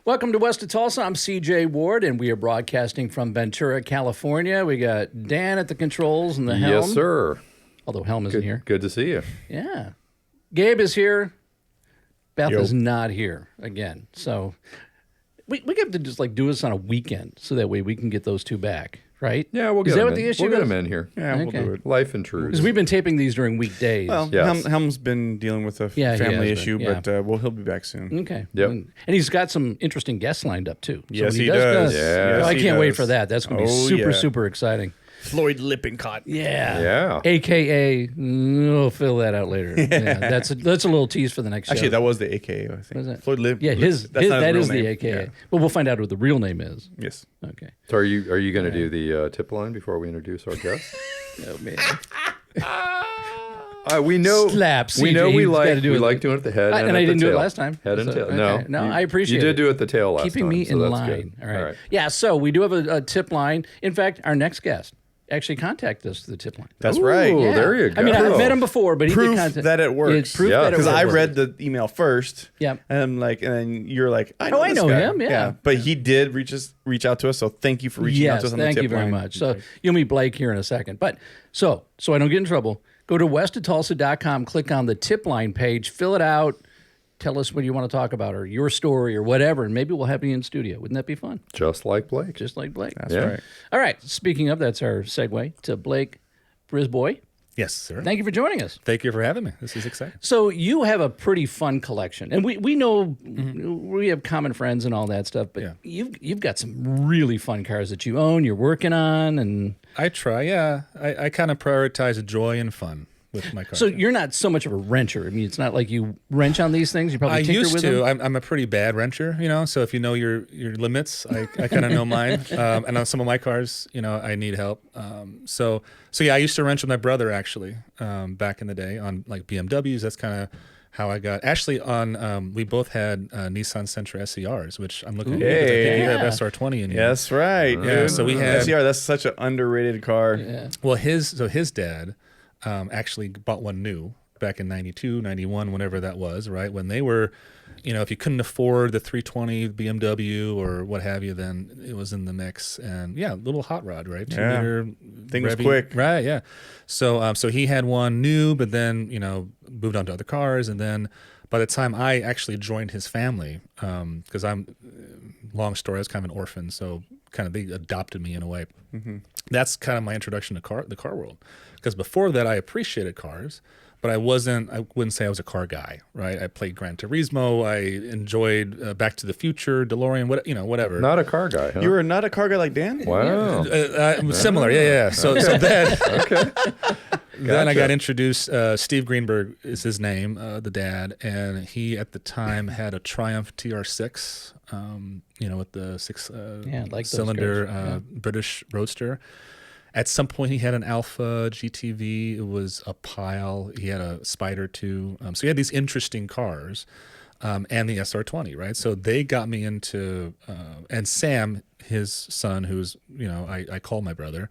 Welcome to West of Tulsa. I'm CJ Ward, and we are broadcasting from Ventura, California. We got Dan at the controls and the helm. Yes, sir. Although helm isn't here. Good to see you. Yeah. Gabe is here. Beth is not here again. So we have to just do this on a weekend so that way we can get those two back, right? Yeah, we'll get Is that them what in. the issue We'll get is? them in here. Yeah, Okay. we'll do it. Life intrudes. Because we've been taping these during weekdays. Well, Yes. Helm's been dealing with a Yeah, he family has issue, been, yeah. but he'll be back soon. Okay. Yep. And he's got some interesting guests lined up, too. So Yes, when he does. Yeah. Yes, I he can't wait does. for that. That's going to be Oh, super, yeah. super exciting. Floyd Lippincott. Yeah. Yeah. AKA, we'll fill that out later. Yeah, that's a little tease for the next show. Actually, that was the AKA, I think. Was it? Floyd Lip. Yeah, that is that is the name. AKA. Yeah. But we'll find out what the real name is. Yes. Okay. So are you going to do the tip line before we introduce our guest? Oh man. We know. Slap, We CJ, know we he's gotta like do we it. like doing it at the head, And at I the didn't do it tail. last time. Head and So, tail. okay. No, I appreciate You it. did do it the tail last Keeping time, me so in that's line. good. All right. Yeah, so we do have a tip line. In fact, our next guest actually contacted us to the tip line. That's Ooh, right. Yeah. There you go. I mean, I've met him before, but he Proof did contact. that it works. It's proof Yeah, that it Because works. I read the email first. Yep. And then you're like, I I this know guy. him, yeah. But he did reach out to us, so thank you for reaching out Yes, to us on the thank tip you very line. much. So you'll meet Blake here in a second. But so I don't get in trouble, go to westoftulsa.com, click on the tip line page, fill it out, tell us what you want to talk about or your story or whatever, and maybe we'll have you in studio. Wouldn't that be fun? Just like Blake. Just like Blake. That's Yeah. right. All right. Speaking of, that's our segue to Blake Brisboy. Yes, sir. Thank you for joining us. Thank you for having me. This is exciting. So you have a pretty fun collection, and we know we have common friends and all that stuff. But Yeah. you've got some really fun cars that you own, you're working on, and I try, yeah. I kind of prioritize joy and fun with my cars. so you're not so much of a wrencher. I mean, it's not like you wrench on these things. You probably I tinker used with to. them. I'm a pretty bad wrencher, So if you know your limits, I kind of know mine. And on some of my cars, I need help. So yeah, I used to wrench with my brother actually back in the day on like BMWs. That's kind of how I got. Actually, on we both had Nissan Sentra SCRs, which I'm looking at. Because I think you have Yeah. SR20 in you. That's right. Yeah, dude. so we had- SCR, that's such an underrated car. Yeah. Well, his dad actually bought one new back in 92, 91, whenever that was, right? When they were, if you couldn't afford the 320 BMW or what have you, then it was in the mix. And yeah, little hot rod, right? 2 Yeah. liter. Thing was revvy- quick. Right, yeah. So he had one new, but then, moved on to other cars. And then by the time I actually joined his family, because long story, I was kind of an orphan, so kind of they adopted me in a way. Mm-hmm. That's kind of my introduction to the car world. Because before that, I appreciated cars, but I wouldn't say I was a car guy, right? I played Gran Turismo. I enjoyed Back to the Future, DeLorean, whatever. Not a car guy, huh? You were not a car guy like Dan? Wow. Similar, yeah. So then, Okay. then I Gotcha. got introduced. Steve Greenberg is his name, the dad, and he at the time had a Triumph TR6, with the Yeah, I like those cylinder cars. Yeah. British Roadster. At some point, he had an Alpha GTV. It was a pile. He had a Spider too. So he had these interesting cars, and the SR20, right? So they got me into, and Sam, his son, who's I call my brother,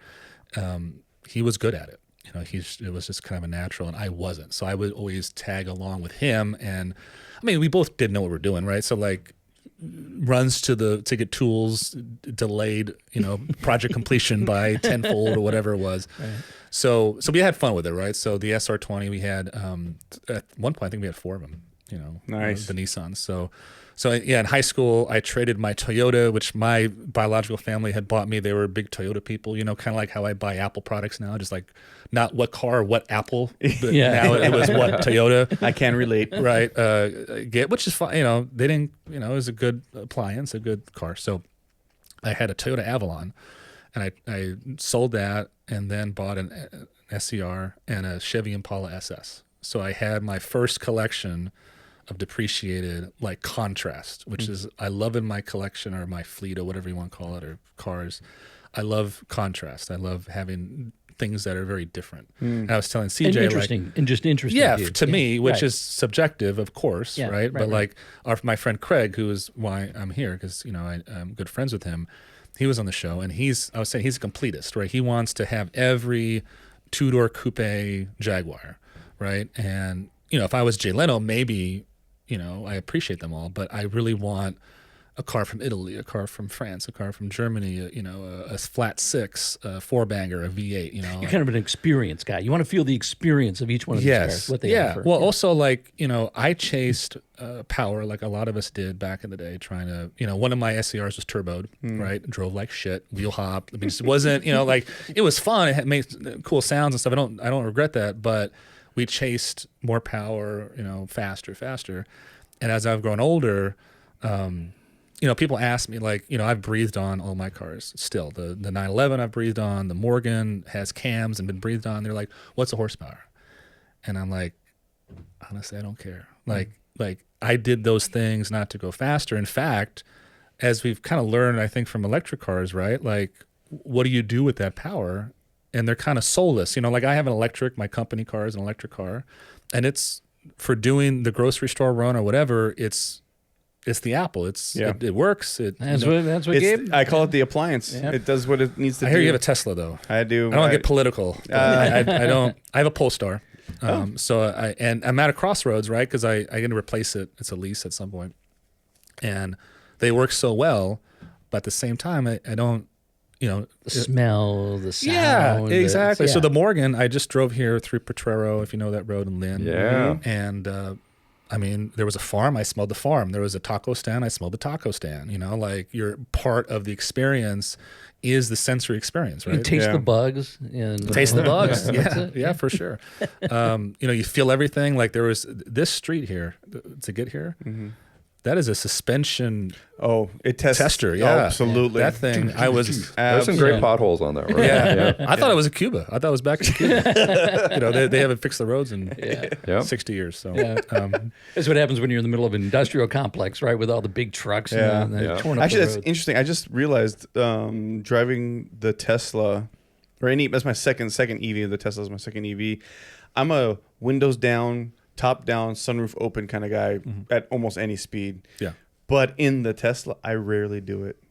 he was good at it. It was just kind of a natural, and I wasn't. So I would always tag along with him, and I mean, we both didn't know what we were doing, right? So like runs to get tools delayed, project completion by tenfold or whatever it was. Right. So we had fun with it, right? So the SR20 we had at one point I think we had 4 of them, Nice. the Nissans. So yeah, in high school I traded my Toyota, which my biological family had bought me. They were big Toyota people, kind of like how I buy Apple products now, just like not what car, what Apple, but Yeah. now it was what Toyota. I can relate. Right, which is fine. They didn't. It was a good appliance, a good car. So I had a Toyota Avalon, and I sold that, and then bought an SCR and a Chevy Impala SS. So I had my first collection of depreciated like contrast, which is I love in my collection or my fleet or whatever you want to call it or cars. I love contrast. I love having things that are very different. And I was telling CJ, and interesting, and just interesting. yeah, to you. to me, which Right. is subjective, of course, Yeah, right? right, But right. like my friend Craig, who is why I'm here, because I'm good friends with him. He was on the show, and I was saying he's a completist, right? He wants to have every 2-door coupe Jaguar, right? And if I was Jay Leno, maybe I appreciate them all, but I really want a car from Italy, a car from France, a car from Germany, a flat six, a four banger, a V8. You're kind of an experience guy. You want to feel the experience of each one of these cars, what they offer. Well, also like I chased power like a lot of us did back in the day, trying to one of my SCRs was turboed, right? Drove like shit, wheel hop. I mean, it wasn't like it was fun. It made cool sounds and stuff. I don't regret that, but we chased more power, faster. And as I've grown older, people ask me like, I've breathed on all my cars still. The 911 I've breathed on, the Morgan has cams and been breathed on. They're like, what's the horsepower? And I'm like, honestly, I don't care. Like I did those things not to go faster. In fact, as we've kind of learned, I think from electric cars, right? Like, what do you do with that power? And they're kind of soulless. Like I have an electric, my company car is an electric car, and it's for doing the grocery store run or whatever. It's the Apple. It works. That's what Gabe. I call it the appliance. Yeah. It does what it needs to do. I hear you have a Tesla though. I do. I don't want to get political. I don't. I have a Polestar. So I'm at a crossroads, right? Because I'm going to replace it. It's a lease at some point, and they work so well, but at the same time, I don't. The smell, the sound. Yeah, exactly. So the Morgan, I just drove here through Potrero, if you know that road in Lynn. Yeah. And there was a farm, I smelled the farm. There was a taco stand, I smelled the taco stand. Like you're part of the experience is the sensory experience, right? You taste the bugs. Taste the bugs. Yeah, for sure. You feel everything. Like there was this street here to get here. Mm-hmm. That is a suspension. Oh, it tester. Yeah, absolutely. That thing. I was. There's some great potholes on that road. Yeah. I thought it was a Cuba. I thought it was back in Cuba. They haven't fixed the roads in 60 years. So that's what happens when you're in the middle of an industrial complex, right? With all the big trucks. Yeah. And torn up Actually, the that's roads. interesting. I just realized driving the Tesla, that's my second EV. The Tesla is my second EV. I'm a windows down, top down, sunroof open kind of guy at almost any speed. Yeah. But in the Tesla, I rarely do it.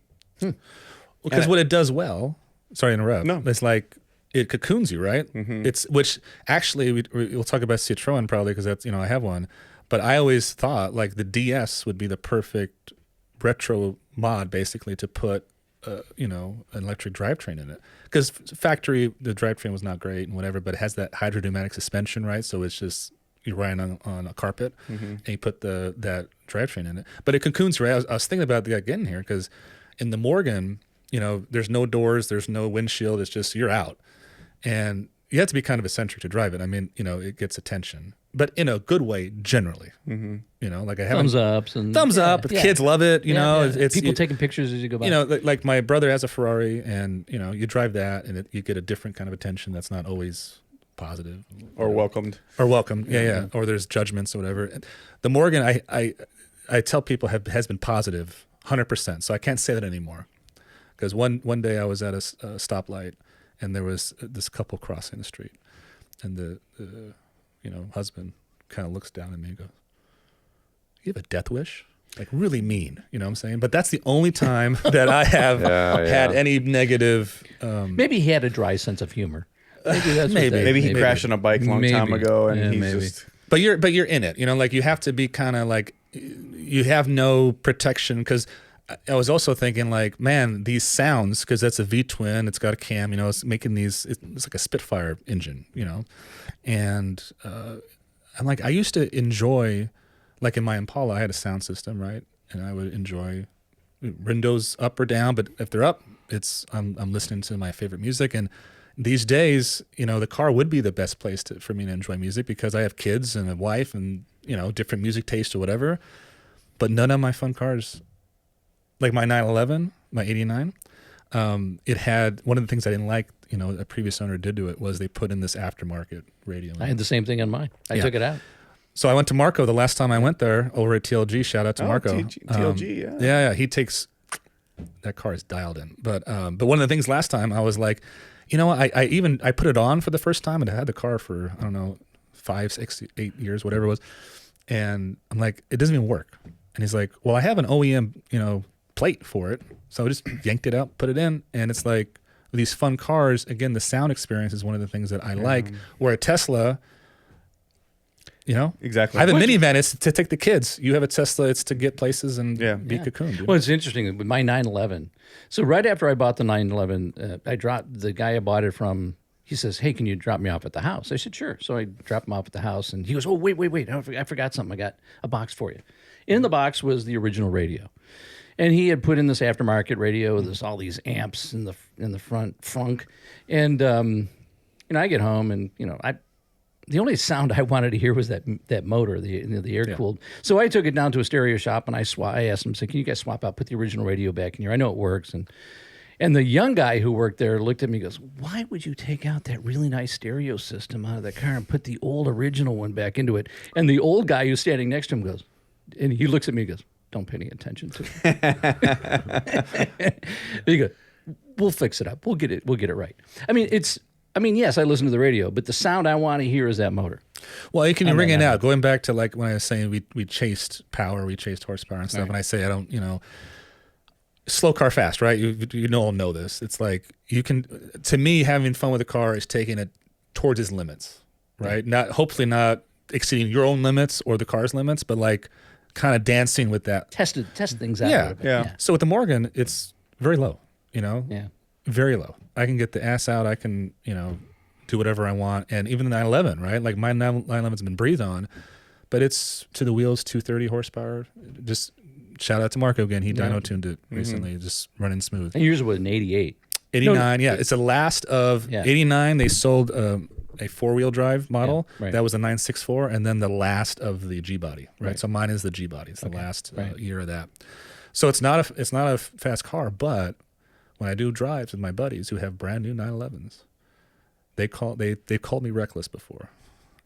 Because what it does well, sorry to interrupt. No. It's like it cocoons you, right? Mm-hmm. Which actually we'll talk about Citroen probably because that's I have one, but I always thought like the DS would be the perfect retro mod basically to put an electric drivetrain in it, because factory the drivetrain was not great and whatever, but it has that hydrodynamic suspension, right? So it's just you're riding on a carpet and you put that drivetrain in it, but it cocoons you, right? I was thinking about getting here because in the Morgan, there's no doors, there's no windshield, it's just you're out, and you have to be kind of eccentric to drive it. I mean, it gets attention, but in a good way generally. Like I have thumbs ups and thumbs up. Kids love it. It's people taking pictures as you go by. Like my brother has a Ferrari, and you drive that, and you get a different kind of attention that's not always positive or welcomed. Yeah. Or there's judgments or whatever. The Morgan, I tell people has been positive 100%. So I can't say that anymore, because one day I was at a stoplight, and there was this couple crossing the street, and the husband kind of looks down at me and goes, "You have a death wish?" Like really mean, you know what I'm saying? But that's the only time that I have had any negative. Maybe he had a dry sense of humor. Maybe he crashed on a bike a long time ago, and he's just. But you're in it, like you have to be kind of like you have no protection, because I was also thinking like, man, these sounds, because that's a V-twin, it's got a cam, it's making these, it's like a Spitfire engine, and I'm like, I used to enjoy, like in my Impala, I had a sound system, right, and I would enjoy windows up or down, but if they're up, I'm listening to my favorite music. And these days, the car would be the best place for me to enjoy music, because I have kids and a wife and, different music taste or whatever. But none of my fun cars, like my 911, my 89, it had, one of the things I didn't like, a previous owner did to it, was they put in this aftermarket radio. I had the same thing on mine. I took it out. So I went to Marco the last time I went there over at TLG. Shout out to Marco. TLG, yeah. He takes, that car is dialed in. But one of the things last time I was like, I put it on for the first time, and I had the car for, I don't know, 5, 6, 8 years, whatever it was. And I'm like, it doesn't even work. And he's like, well, I have an OEM, plate for it. So I just yanked it out, put it in. And it's like these fun cars, again, the sound experience is one of the things that I like, where a Tesla, You know, Exactly. I have a minivan. It's to take the kids. You have a Tesla. It's to get places and be cocooned. Dude. Well, it's interesting with my 911. So right after I bought the 911, I dropped the guy I bought it from. He says, "Hey, can you drop me off at the house?" I said, "Sure." So I dropped him off at the house, and he goes, "Oh, wait! I forgot something. I got a box for you." In the box was the original radio, and he had put in this aftermarket radio with all these amps in the front funk, and I get home and the only sound I wanted to hear was that motor, the air cooled. So I took it down to a stereo shop and I asked them, "Can you guys swap out, put the original radio back in here? I know it works." And the young guy who worked there looked at me and goes, "Why would you take out that really nice stereo system out of the car and put the old original one back into it?" And the old guy who's standing next to him goes, and he looks at me and goes, "Don't pay any attention to it." He goes, "We'll fix it up. We'll get it right." Yes, I listen to the radio, but the sound I want to hear is that motor. Well, you can ring it out. Going back to like when I was saying we chased power, we chased horsepower and stuff, and I say I don't, slow car fast, right? You all know this. It's like to me, having fun with a car is taking it towards its limits, right? Hopefully not exceeding your own limits or the car's limits, but like kind of dancing with that. Test things out. Yeah. A little bit. Yeah. So with the Morgan, it's very low, Yeah. very low. I can get the ass out. I can, do whatever I want. And even the 911, right? Like my 911's been breathed on, but it's to the wheels, 230 horsepower. Just shout out to Marco again. He dyno tuned it recently, just running smooth. And yours was an 88. 89, it's the last of 89. They sold a 4-wheel drive model. Yeah, right. That was a 964, and then the last of the G body. Right. So mine is the G body. It's the last year of that. So it's not a fast car, but when I do drives with my buddies who have brand new 911s, they've called me reckless before,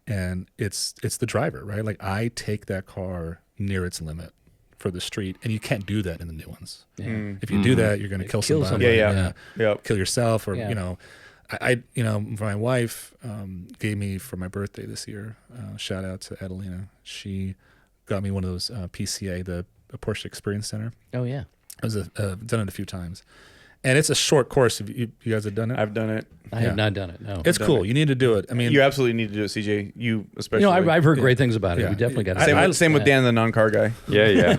and it's the driver, right? Like I take that car near its limit for the street, and you can't do that in the new ones. Yeah. If you do that, you're going to kill somebody. Yeah. Kill yourself, or I my wife gave me for my birthday this year. Shout out to Adelina. She got me one of those PCA, the Porsche Experience Center. Oh yeah, I was done it a few times, and it's a short course. If you guys have done it, I've done it. I have not done it. No, it's cool. You need to do it. I mean, You absolutely need to do it, CJ. You especially. I've heard great things about it. Yeah. We definitely got to. Same with Dan, the non-car guy, Yeah.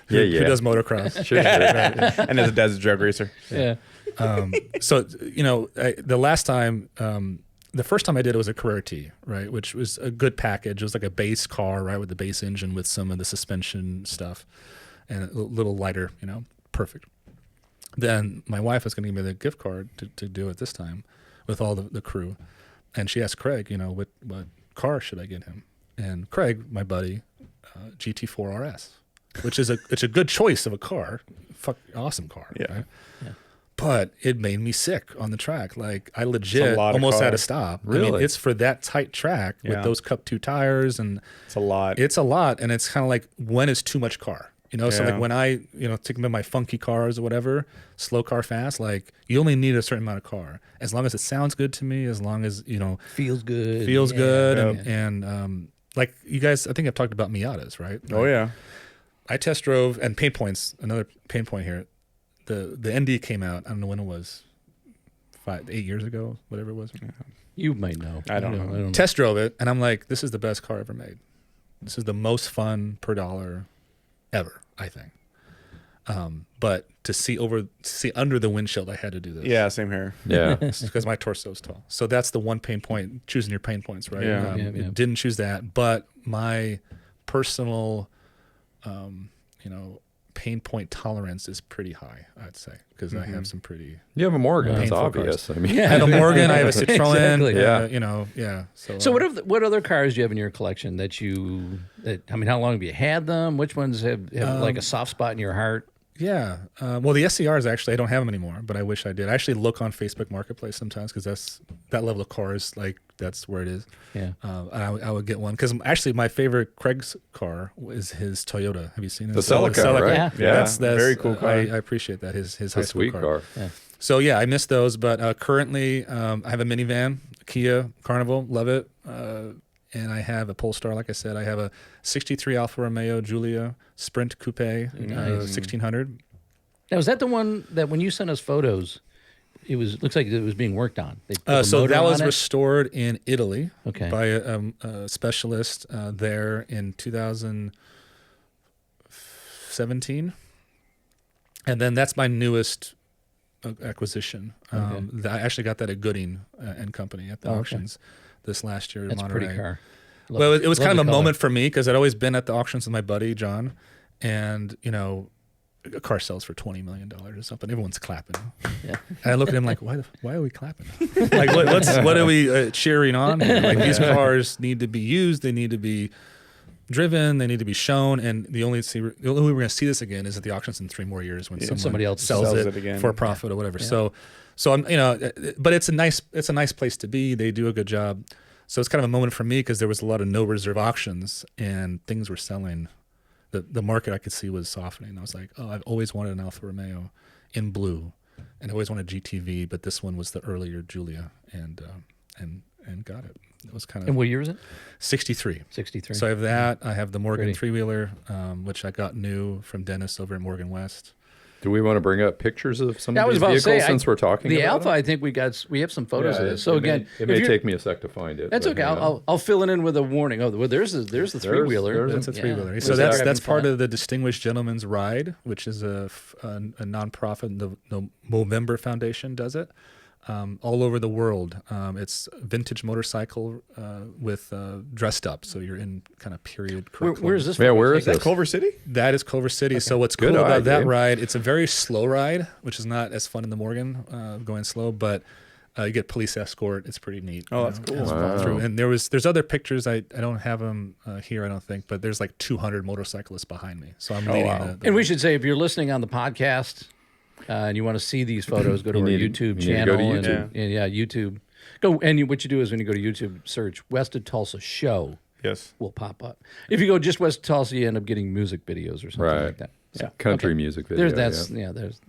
who does motocross. Sure. and his dad's a drag racer. Yeah. So the last time, the first time I did it was a Carrera T, right, which was a good package. It was like a base car, right, with the base engine with some of the suspension stuff, and a little lighter, perfect. Then my wife was going to give me the gift card to do it this time with all the crew, and she asked Craig, what car should I get him? And Craig, my buddy, GT4 RS, which is it's a good choice of a car, awesome car, Yeah. right? But it made me sick on the track. Like I legit almost had to stop. Really? I mean, it's for that tight track with those Cup 2 tires, and It's a lot. it's a lot. And it's kind of like, when is too much car? So like when I, take them in my funky cars or whatever, slow car, fast, like you only need a certain amount of car. As long as it sounds good to me, as long as, Feels good. feels good. And like you guys, I think I've talked about Miatas, right? Oh yeah. I test drove, and pain points, another pain point here. The ND came out, I don't know when it was, 8 years ago, whatever it was. You might know. I don't know. Test drove it, and I'm like, this is the best car ever made. This is the most fun per dollar ever, I think. But to see under the windshield, I had to do this. Yeah, same here. Yeah. Because my torso is tall. So that's the one pain point, choosing your pain points, right? Yeah. It didn't choose that, but my personal, pain point tolerance is pretty high, I'd say, because I have some pretty. You have a Morgan. That's Painful obvious. cars. I mean, I have a Morgan. I have a Citroen. Exactly. Yeah. So what other cars do you have in your collection how long have you had them? Which ones have like a soft spot in your heart? Yeah. Well, the SCRs, actually, I don't have them anymore, but I wish I did. I actually look on Facebook Marketplace sometimes because that level of cars, like that's where it is. Yeah. I would get one because actually my favorite Craig's car is his Toyota. Have you seen it? The Celica, right? Yeah. That's very cool car. I appreciate that. His it's high a school sweet car. Yeah. So yeah, I miss those, but currently I have a minivan, Kia Carnival, love it. And I have a Polestar, like I said. I have a 63 Alfa Romeo Giulia Sprint Coupe, 1600. Now, is that the one that when you sent us photos, it was looks like it was being worked on. They put the So motor that was on it? restored in Italy Okay. by a specialist there in 2017. And then that's my newest acquisition. I actually got that at Gooding and Company at the auctions this last year in That's a Monterey. pretty car. Well, it was kind of a color. moment for me because I'd always been at the auctions with my buddy John, and a car sells for $20 million or something. Everyone's clapping. Yeah. And I look at him like, why are we clapping? Like, what are we cheering on? Like, these cars need to be used. They need to be driven. They need to be shown. And the only way we're going to see this again is at the auctions in 3 more years when somebody else sells it again. for profit or whatever. Yeah. So I'm, but it's a nice place to be. They do a good job. So it's kind of a moment for me because there was a lot of no reserve auctions and things were selling. The market I could see was softening. I was like, oh, I've always wanted an Alfa Romeo in blue, and I always wanted GTV, but this one was the earlier Giulia, and got it. It was kind of. And what year is it? 63. 63. So I have that. I have the Morgan Pretty. three-wheeler, which I got new from Dennis over at Morgan West. Do we want to bring up pictures of some I of was these about to vehicles say, since we're talking the about Alpha. them? I think we have some photos of Yeah, this. So again, it if may you're- take me a sec to find it. That's but okay. hang on. I'll fill it in with a warning. Oh, well, there's the three wheeler. there's That's a three-wheeler. Yeah. So We're that's having part fun. of the Distinguished Gentleman's Ride, which is a nonprofit. The Movember Foundation does it all over the world. It's vintage motorcycle with dressed up, so you're in kind of period. Where is this? Yeah, from? where Take is that- Is that this? Culver City? That is Culver City. So what's Good cool eye, about that Dave. ride? It's a very slow ride, which is not as fun in the Morgan, going slow, but you get police escort. It's pretty neat. Oh, that's cool. as we Wow. go through. And there's other pictures. I don't have them here, I don't think, but there's like 200 motorcyclists behind me. So I'm leading wow. the And we should say, if you're listening on the podcast and you want to see these photos, go to You our need to- YouTube you need to channel. go to and- YouTube. And, yeah, YouTube. Go and what you do is when you go to YouTube, search West of Tulsa Show. Yes. Will pop up. If you go just West of Tulsa, you end up getting music videos or something Right. like that. So, Country okay. music video. There's.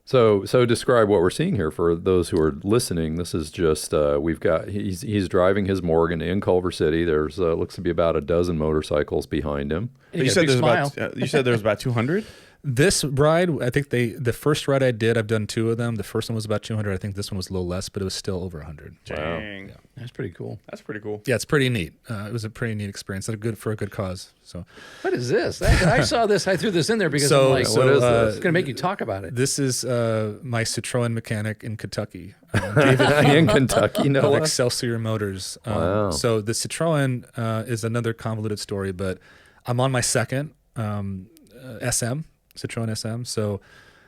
So describe what we're seeing here for those who are listening. This is just we've got he's driving his Morgan in Culver City. There's looks to be about a dozen motorcycles behind him. You You got a said big there's smile. about you said there was about 200. This ride, I think the first ride I did, I've done 2 of them. The first one was about 200. I think this one was a little less, but it was still over 100. Dang. That's pretty cool. That's pretty cool. Yeah, it's pretty neat. It was a pretty neat experience. For a good cause. So What is this? I saw this. I threw this in there because So- I'm like, so, what is uh, this? It's going to make you talk about it. this is my Citroen mechanic in Kentucky, David In Kentucky, no of less. Excelsior Motors. Wow. So the Citroen is another convoluted story, but I'm on my second SM, Citroen SM. So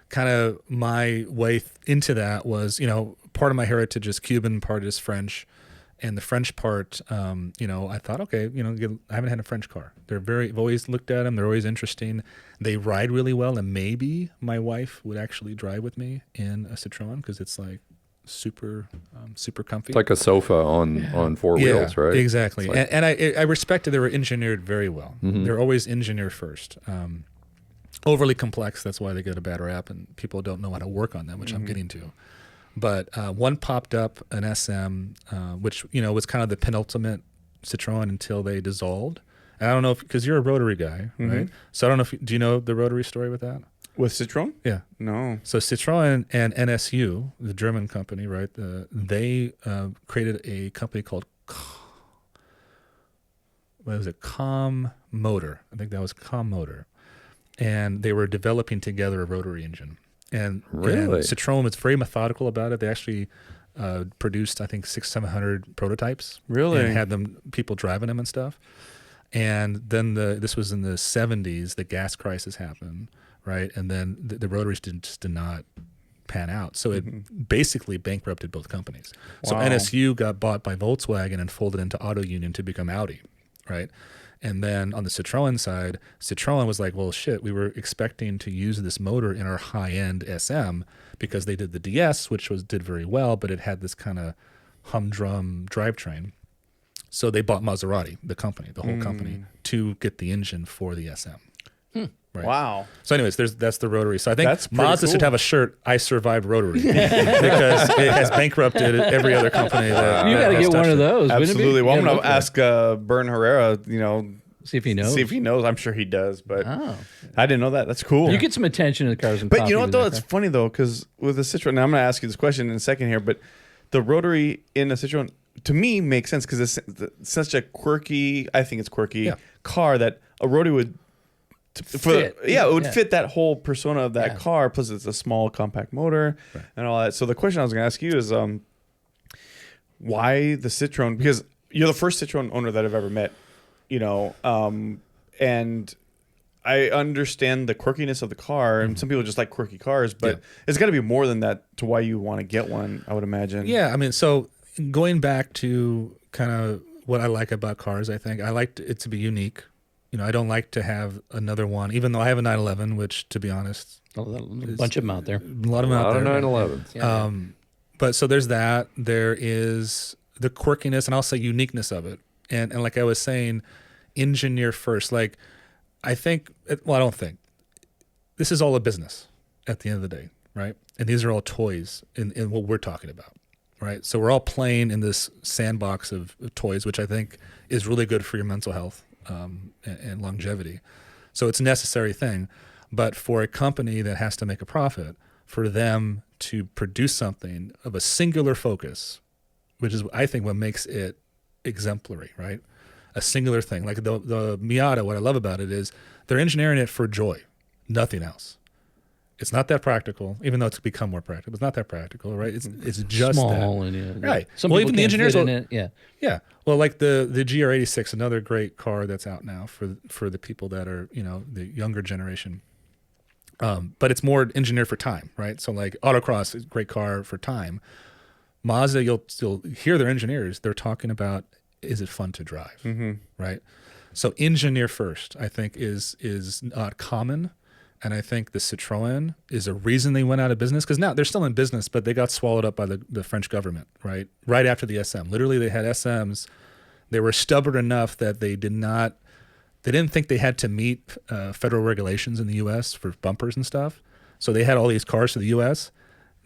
kind of my way into that was, part of my heritage is Cuban, part is French. And the French part, I thought, okay, I haven't had a French car. I've always looked at them. They're always interesting. They ride really well. And maybe my wife would actually drive with me in a Citroen because it's like super comfy. It's like a sofa on 4 wheels, right? Exactly. It's like- And I respected they were engineered very well. Mm-hmm. They're always engineer first. Overly complex, that's why they get a bad rap, and people don't know how to work on them, which I'm getting to. But one popped up, an SM, which was kind of the penultimate Citroen until they dissolved. And I don't know because you're a rotary guy, right? So I don't know do you know the rotary story with that? With Citroen? Yeah. No. So Citroen and NSU, the German company, right? They created a company called Com Motor. I think that was Com Motor, and they were developing together a rotary engine. And Really? Citroen was very methodical about it. They actually produced, I think, 600-700 prototypes. Really? And had people driving them and stuff. And then this was in the 70s. The gas crisis happened, right? And then the rotaries just did not pan out. So it basically bankrupted both companies. So Wow. NSU got bought by Volkswagen and folded into Auto Union to become Audi, right? And then on the Citroen side, Citroen was like, well, shit, we were expecting to use this motor in our high-end SM because they did the DS, which did very well, but it had this kind of humdrum drivetrain. So they bought Maserati, the company, the whole company, to get the engine for the SM. Right. Wow. So anyways, that's the rotary. So I think That's pretty Mazda should cool. have a shirt, I survived rotary, because it has bankrupted every other company. You got to has get one touched of it. those. wouldn't it be? Absolutely. Well, I'm Yeah, going look to at ask Bern Herrera, See if he knows. See if he knows. I'm sure he does, but Oh. I didn't know that. That's cool. You get some attention in the Cars and But Coffee you know what with though? that It's guy. funny though, because with the Citroen, now I'm going to ask you this question in a second here, but the rotary in a Citroen to me makes sense because it's such a quirky, I think it's quirky car that a rotary would Fit. it would fit that whole persona of that Yeah. car. Plus, it's a small compact motor and all that. So the question I was going to ask you is, why the Citroen? Because you're the first Citroen owner that I've ever met, and I understand the quirkiness of the car, and some people just like quirky cars, but it's got to be more than that to why you want to get one, I would imagine. Yeah, I mean, so going back to kind of what I like about cars, I think I like it to be unique. I don't like to have another one, even though I have a 911, which, to be honest, A bunch of them out there. a lot of them out there. 911s. Yeah. But so there's that. There is the quirkiness, and I'll say uniqueness of it. And like I was saying, engineer first. Like, I think, well, I don't think. This is all a business at the end of the day, right? And these are all toys in what we're talking about, right? So we're all playing in this sandbox of toys, which I think is really good for your mental health and longevity. So it's a necessary thing. But for a company that has to make a profit, for them to produce something of a singular focus, which is, I think, what makes it exemplary, right? A singular thing. Like the Miata, what I love about it is they're engineering it for joy, nothing else. It's not that practical, even though it's become more practical. It's not that practical, right? It's just Small that. and Right. Some Well, people even the can't engineers fit in will- it. Yeah. Yeah. Well, like the GR86, another great car that's out now for the people that are, the younger generation. But it's more engineered for time, right? So like autocross is a great car for time. Mazda, you'll still hear their engineers. They're talking about, is it fun to drive, right? So engineer first, I think, is not common. And I think the Citroen is a reason they went out of business, because now they're still in business, but they got swallowed up by the French government, right? Right after the SM. Literally, they had SMs. They were stubborn enough that they didn't think they had to meet federal regulations in the U.S. for bumpers and stuff. So they had all these cars to the U.S.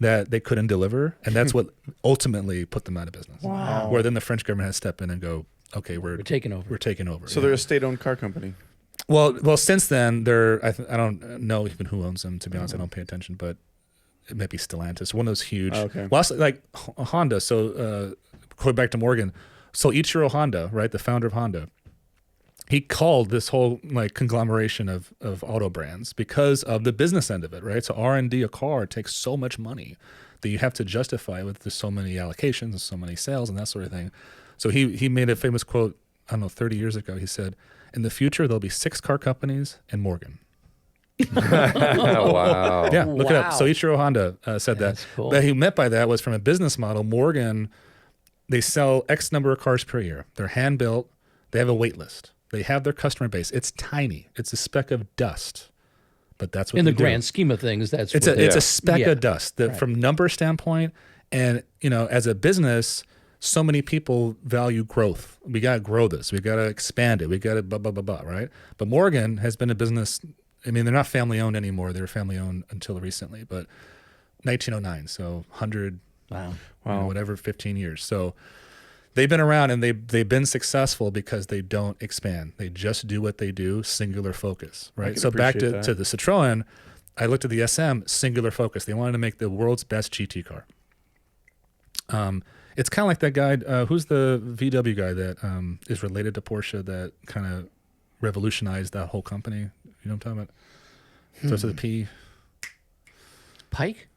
that they couldn't deliver, and that's what ultimately put them out of business. Wow. Where then the French government had to step in and go, okay, we're taking over. We're taking over. So they're a state-owned car company. Well, since then, I don't know even who owns them. To be honest, I don't pay attention, but it might be Stellantis, one of those huge. Okay. Well, like Honda. So going back to Morgan, so Ichiro Honda, right, the founder of Honda, he called this whole like conglomeration of auto brands because of the business end of it, right? So R&D a car takes so much money that you have to justify with so many allocations and so many sales and that sort of thing. So he made a famous quote, I don't know, 30 years ago. He said, "In the future, there'll be 6 car companies and Morgan." Wow. Yeah, look it up. Wow. So Ichiro Honda said that. That's cool. What he meant by that was, from a business model, Morgan, they sell X number of cars per year. They're hand built. They have a wait list. They have their customer base. It's tiny. It's a speck of dust, but that's what In they the do. grand scheme of things, that's It's what a Yeah. speck Yeah. of dust that, from number standpoint, and as a business, so many people value growth. We got to grow this. We got to expand it. We got to blah blah blah blah. Right? But Morgan has been a business. I mean, they're not family owned anymore. They were family owned until recently, but 1909, so 100, Wow. whatever, 15 years. So they've been around, and they've been successful because they don't expand. They just do what they do, singular focus, right? can So back appreciate to that. the Citroen, I looked at the SM, singular focus. They wanted to make the world's best GT car. It's kind of like that guy, who's the VW guy that is related to Porsche that kind of revolutionized that whole company. You know what I'm talking about? Starts with a P. Pike?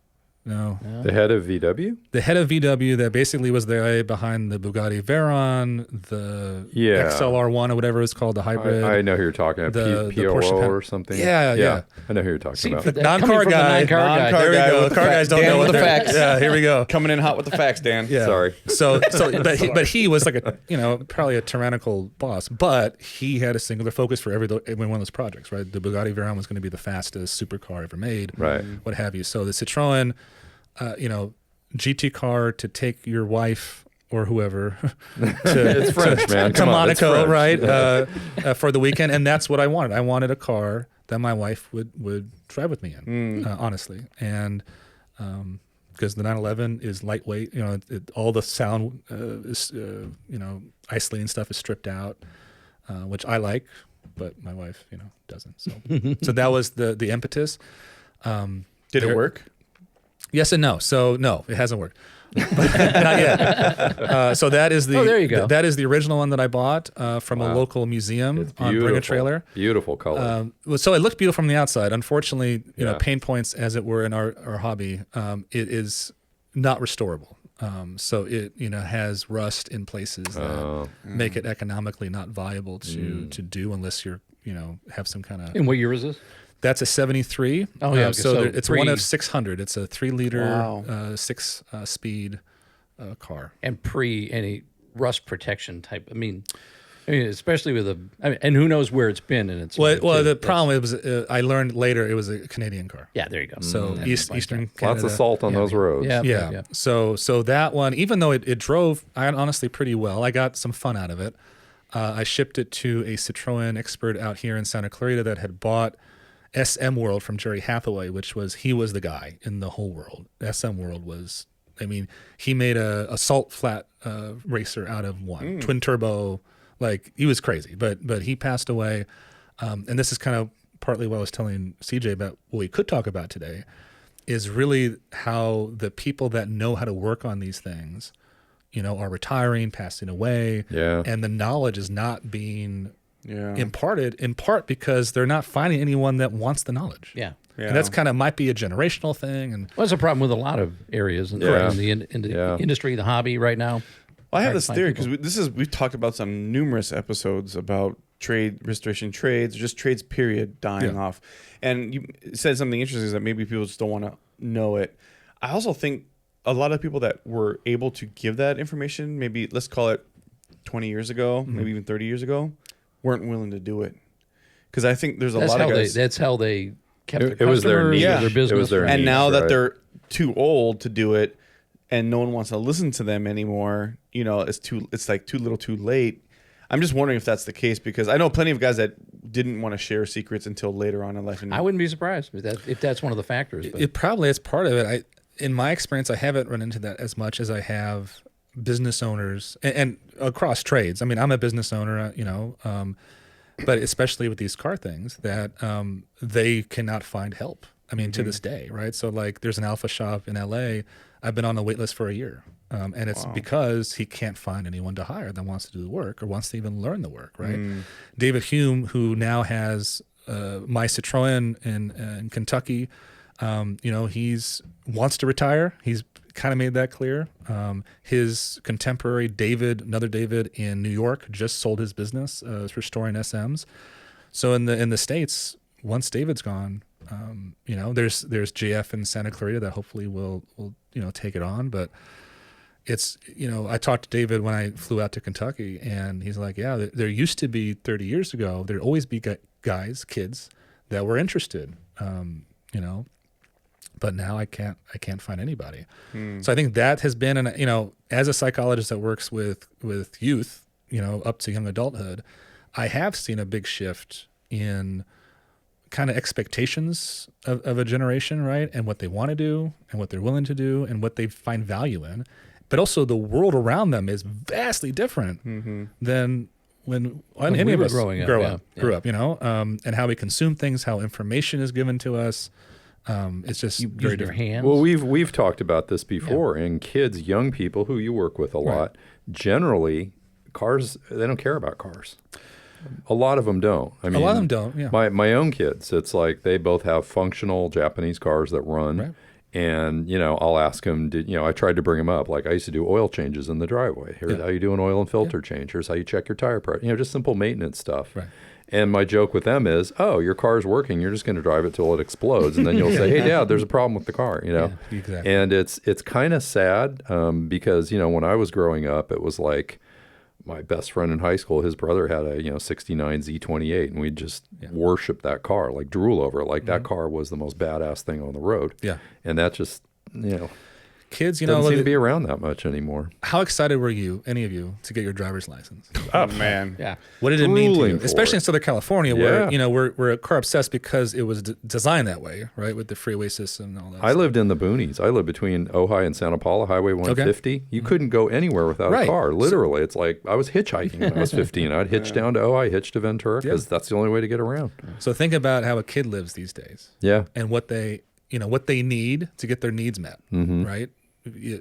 No. The head of VW? The head of VW that basically was the guy behind the Bugatti Veyron, the Yeah. XLR1 or whatever it's called, the hybrid. I know who you're talking about. The PRO Porsche or something. Yeah. I know who you're talking about. for the that- coming non-car from the guy. non-car guy. Non-car There we guy go. with The car the guys don't Dan know with what the they're- facts. Yeah, here we go. Coming in hot with the facts, Dan. Yeah. Sorry. So, but he was like probably a tyrannical boss, but he had a singular focus for every one of those projects, right? The Bugatti Veyron was going to be the fastest supercar ever made, Right. what have you. So the Citroen, GT car to take your wife or whoever It's French, man. to Come on, it's Monaco, French. right? For the weekend, and that's what I wanted. I wanted a car that my wife would drive with me in, honestly, and because the 911 is lightweight, all the sound is, isolating stuff is stripped out, which I like. but my wife, doesn't. So, so that was the impetus. Did it work? Yes and no. So no, it hasn't worked. Not yet. So that is the there you go. That is the original one that I bought from a local museum It's on Bring a Trailer. Beautiful color. So it looked beautiful from the outside. Unfortunately, pain points as it were in our hobby. It is not restorable. So it has rust in places that make it economically not viable to do unless you're have some kind of. And what year is this? That's a 73. Oh, yeah, okay, So so it's one of 600. It's a 3-liter, Wow. 6-speed car. And pre any rust protection type. I mean, especially with and who knows where it's been in its. Well, the problem was I learned later it was a Canadian car. Yeah, there you go. So Eastern Canada. Lots of salt on those roads. Yeah. Yeah. So that one, even though it drove, honestly pretty well, I got some fun out of it. I shipped it to a Citroen expert out here in Santa Clarita that had bought SM World from Jerry Hathaway, he was the guy in the whole world. SM World was, he made a salt flat racer out of one twin turbo. Like, he was crazy, but he passed away. And this is kind of partly what I was telling CJ about what we could talk about today is really how the people that know how to work on these things, are retiring, passing away. Yeah. And the knowledge is not being imparted in part because they're not finding anyone that wants the knowledge. Yeah. And that's kind of might be a generational thing. And Well, that's a problem with a lot of areas in the industry, the hobby right now. Well, I have Hard to this find theory people. because we've talked about some numerous episodes about restoration trades, or just trades period dying off. And you said something interesting is that maybe people just don't want to know it. I also think a lot of people that were able to give that information, maybe let's call it 20 years ago, maybe even 30 years ago, weren't willing to do it. Because I think there's a lot of guys. That's how they kept It their was their customers, need. their It business. was their and need, now that right. they're too old to do it and no one wants to listen to them anymore, it's like too little too late. I'm just wondering if that's the case, because I know plenty of guys that didn't want to share secrets until later on in life. And I wouldn't be surprised if that's one of the factors. But it probably is part of it. In my experience, I haven't run into that as much as I have business owners and across trades. I'm a business owner, but especially with these car things that they cannot find help. To this day, right? So like there's an Alpha shop in LA. I've been on the wait list for a year. And it's because he can't find anyone to hire that wants to do the work or wants to even learn the work, right? David Hume, who now has my Citroen in Kentucky, he's wants to retire. He's kind of made that clear. His contemporary another David in New York, just sold his business, is restoring SMs. So in the States, once David's gone, there's JF in Santa Clarita that hopefully will take it on. But it's, I talked to David when I flew out to Kentucky, and he's like, yeah, there used to be 30 years ago, there'd always be kids that were interested, but now I can't find anybody. So I think that has been, as a psychologist that works with youth, up to young adulthood, I have seen a big shift in kind of expectations of a generation, right? And what they want to do and what they're willing to do and what they find value in. But also the world around them is vastly different than when any we of were us growing up, grew up, and how we consume things, how information is given to us. It's just you very use your different. hands. Well, we've talked about this before, and kids, young people who you work with a lot, generally, cars, they don't care about cars. A lot of them don't. A lot of them don't, yeah. My own kids, it's like they both have functional Japanese cars that run. Right. And, I'll ask them, I tried to bring them up. Like, I used to do oil changes in the driveway. Here's how you do an oil and filter change. Here's how you check your tire pressure. Just simple maintenance stuff. Right. And my joke with them is, oh, your car's working. You're just going to drive it till it explodes. And then you'll say, hey, Dad, there's a problem with the car, Yeah, exactly. And it's kind of sad because, when I was growing up, it was like my best friend in high school, his brother had a 69 Z28, and we just worshiped that car, like drool over it. Like that car was the most badass thing on the road. Yeah. And that just, kids, you Doesn't know, seem to be around that much anymore. how excited were you, any of you, to get your driver's license? Oh man. Yeah. What did it mean to Drooling you? for Especially it. in Southern California, Yeah. where, you know, we're car obsessed because it was designed that way, right? With the freeway system and all that I stuff. lived in the boonies. I lived between Ojai and Santa Paula, Highway 150. You couldn't go anywhere without Right. a car. Literally, it's like I was hitchhiking when I was 15. I'd hitch down to Ojai, hitch to Ventura, because that's the only way to get around. So think about how a kid lives these days Yeah. and what they need to get their needs met, right?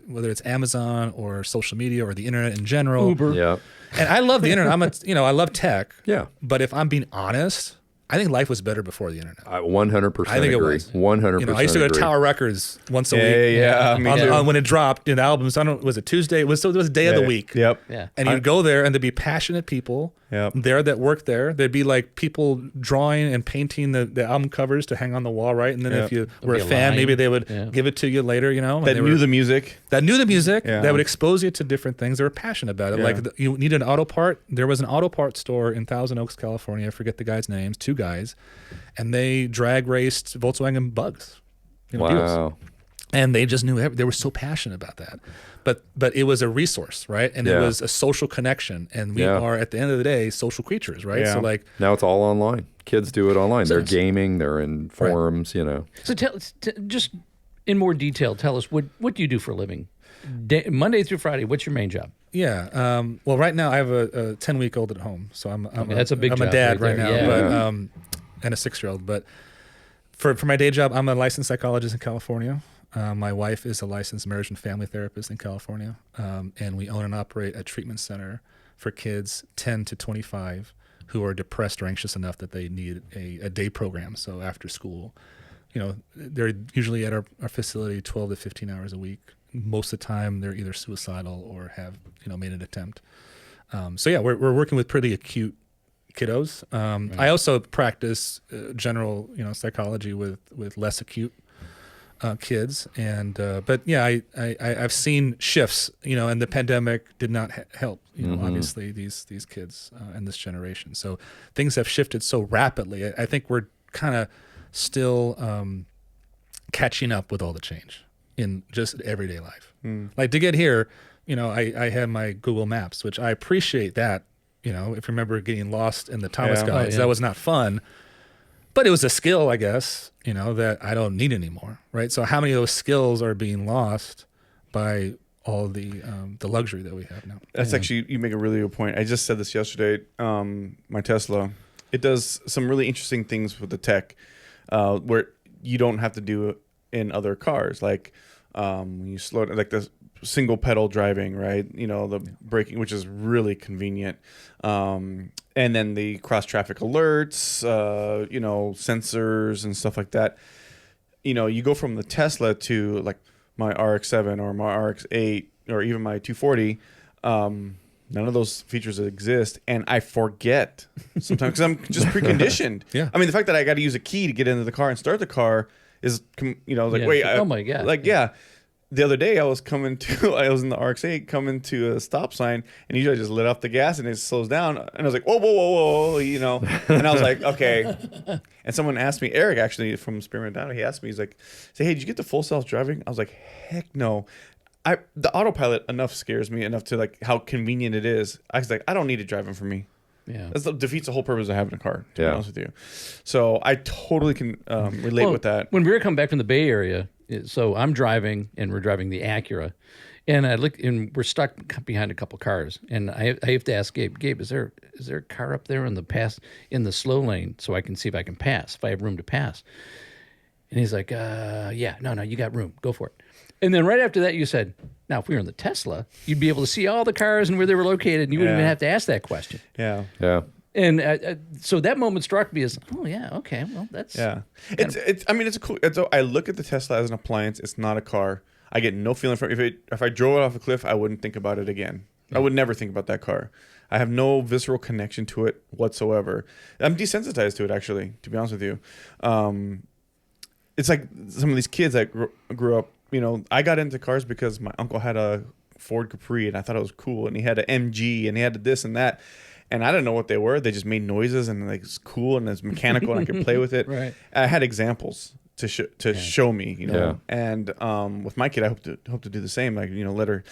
Whether it's Amazon or social media or the internet in general. Uber. Yeah. And I love the internet. I love tech. Yeah. But if I'm being honest, I think life was better before the internet. I 100% I think it agree. was. 100% You know, I used to go to agree. Tower Records once a Yeah, week. yeah, me too. When it dropped in the albums. Was it Tuesday? It was day of the week. Yep. Yeah. And you'd go there, and there'd be passionate people Yep. there that worked there. There'd be like people drawing and painting the album covers to hang on the wall, right? And then if you were a be a fan, line. maybe they would Yeah. give it to you later, you know? and That they knew were- the music. that knew the music, Yeah. that would expose you to different things. They were passionate about it. Yeah. Like you needed an auto part. There was an auto part store in Thousand Oaks, California. I forget the guys' names, 2 guys. And they drag raced Volkswagen Bugs. You know, Beetles. Wow. And they just knew they were so passionate about that. But it was a resource, right? And it Yeah. was a social connection. And we Yeah. are, at the end of the day, social creatures, right? Yeah. So like, Now it's all online. Kids do it online. They're gaming. They're in forums, you know. So just in more detail, tell us what do you do for a living? Monday through Friday, what's your main job? yeah. Well, right now I have a 10-week-old at home. So I'm that's a big I'm job a dad right right now, there. Yeah. but and a 6-year-old. But for my day job, I'm a licensed psychologist in California. My wife is a licensed marriage and family therapist in California, and we own and operate a treatment center for kids 10 to 25 who are depressed or anxious enough that they need a day program. So after school, you know, they're usually at our facility 12 to 15 hours a week. Most of the time, they're either suicidal or have made an attempt. So yeah, we're working with pretty acute kiddos. I also practice general psychology with less acute kids, and but yeah, I've seen shifts, and the pandemic did not help. Obviously these kids and this generation. So things have shifted so rapidly. I think we're kind of still catching up with all the change in just everyday life. Like to get here, I have my Google Maps, which I appreciate that. If you remember getting lost in the Thomas Yeah. guides, Oh, yeah. that was not fun. But it was a skill, I guess, that I don't need anymore, right? So how many of those skills are being lost by all the luxury that we have now? That's actually, you make a really good point. I just said this yesterday. My Tesla, it does some really interesting things with the tech where you don't have to do in other cars. Like when you slow down, like the single pedal driving, right? The braking, which is really convenient. And then the cross traffic alerts, sensors and stuff like that. You go from the Tesla to like my RX-7 or my RX-8 or even my 240. None of those features exist, and I forget sometimes because I'm just preconditioned. Yeah. I mean, the fact that I got to use a key to get into the car and start the car is, like, Yeah. wait. Oh my God. Like, yeah. The other day I was in the RX-8 coming to a stop sign, and usually I just let off the gas and it slows down, and I was like, whoa, whoa, whoa, whoa, and I was like, okay. And someone asked me, Eric actually from Spearmint Dino, he asked me, he's like, hey, did you get the full self driving? I was like, heck no. The autopilot enough scares me enough to like how convenient it is. I was like, I don't need it driving for me. Yeah. That defeats the whole purpose of having a car, to be Yeah. honest with you. So I totally can relate with that. When we were coming back from the Bay Area, so I'm driving and we're driving the Acura, and I look and we're stuck behind a couple cars, and I have to ask Gabe, is there a car up there in the slow lane so I can see if I can pass, if I have room to pass? And he's like, yeah, no, you got room, go for it. And then right after that, you said, now if we were in the Tesla, you'd be able to see all the cars and where they were located, and you wouldn't Yeah. even have to ask that question. Yeah. Yeah. And so that moment struck me as, oh yeah, okay, well that's Yeah, it's a cool. I look at the Tesla as an appliance. It's not a car. I get no feeling from it. If I drove it off a cliff, I wouldn't think about it again. I would never think about that car. I have no visceral connection to it whatsoever. I'm desensitized to it, actually, to be honest with you. It's like some of these kids that grew up. I got into cars because my uncle had a Ford Capri, and I thought it was cool, and he had an MG, and he had this and that. And I didn't know what they were. They just made noises, and like it's cool and it's mechanical, and I could play with it. Right. I had examples, to show me, you know. Yeah. And with my kid, I hope to do the same. Like, you know, let her,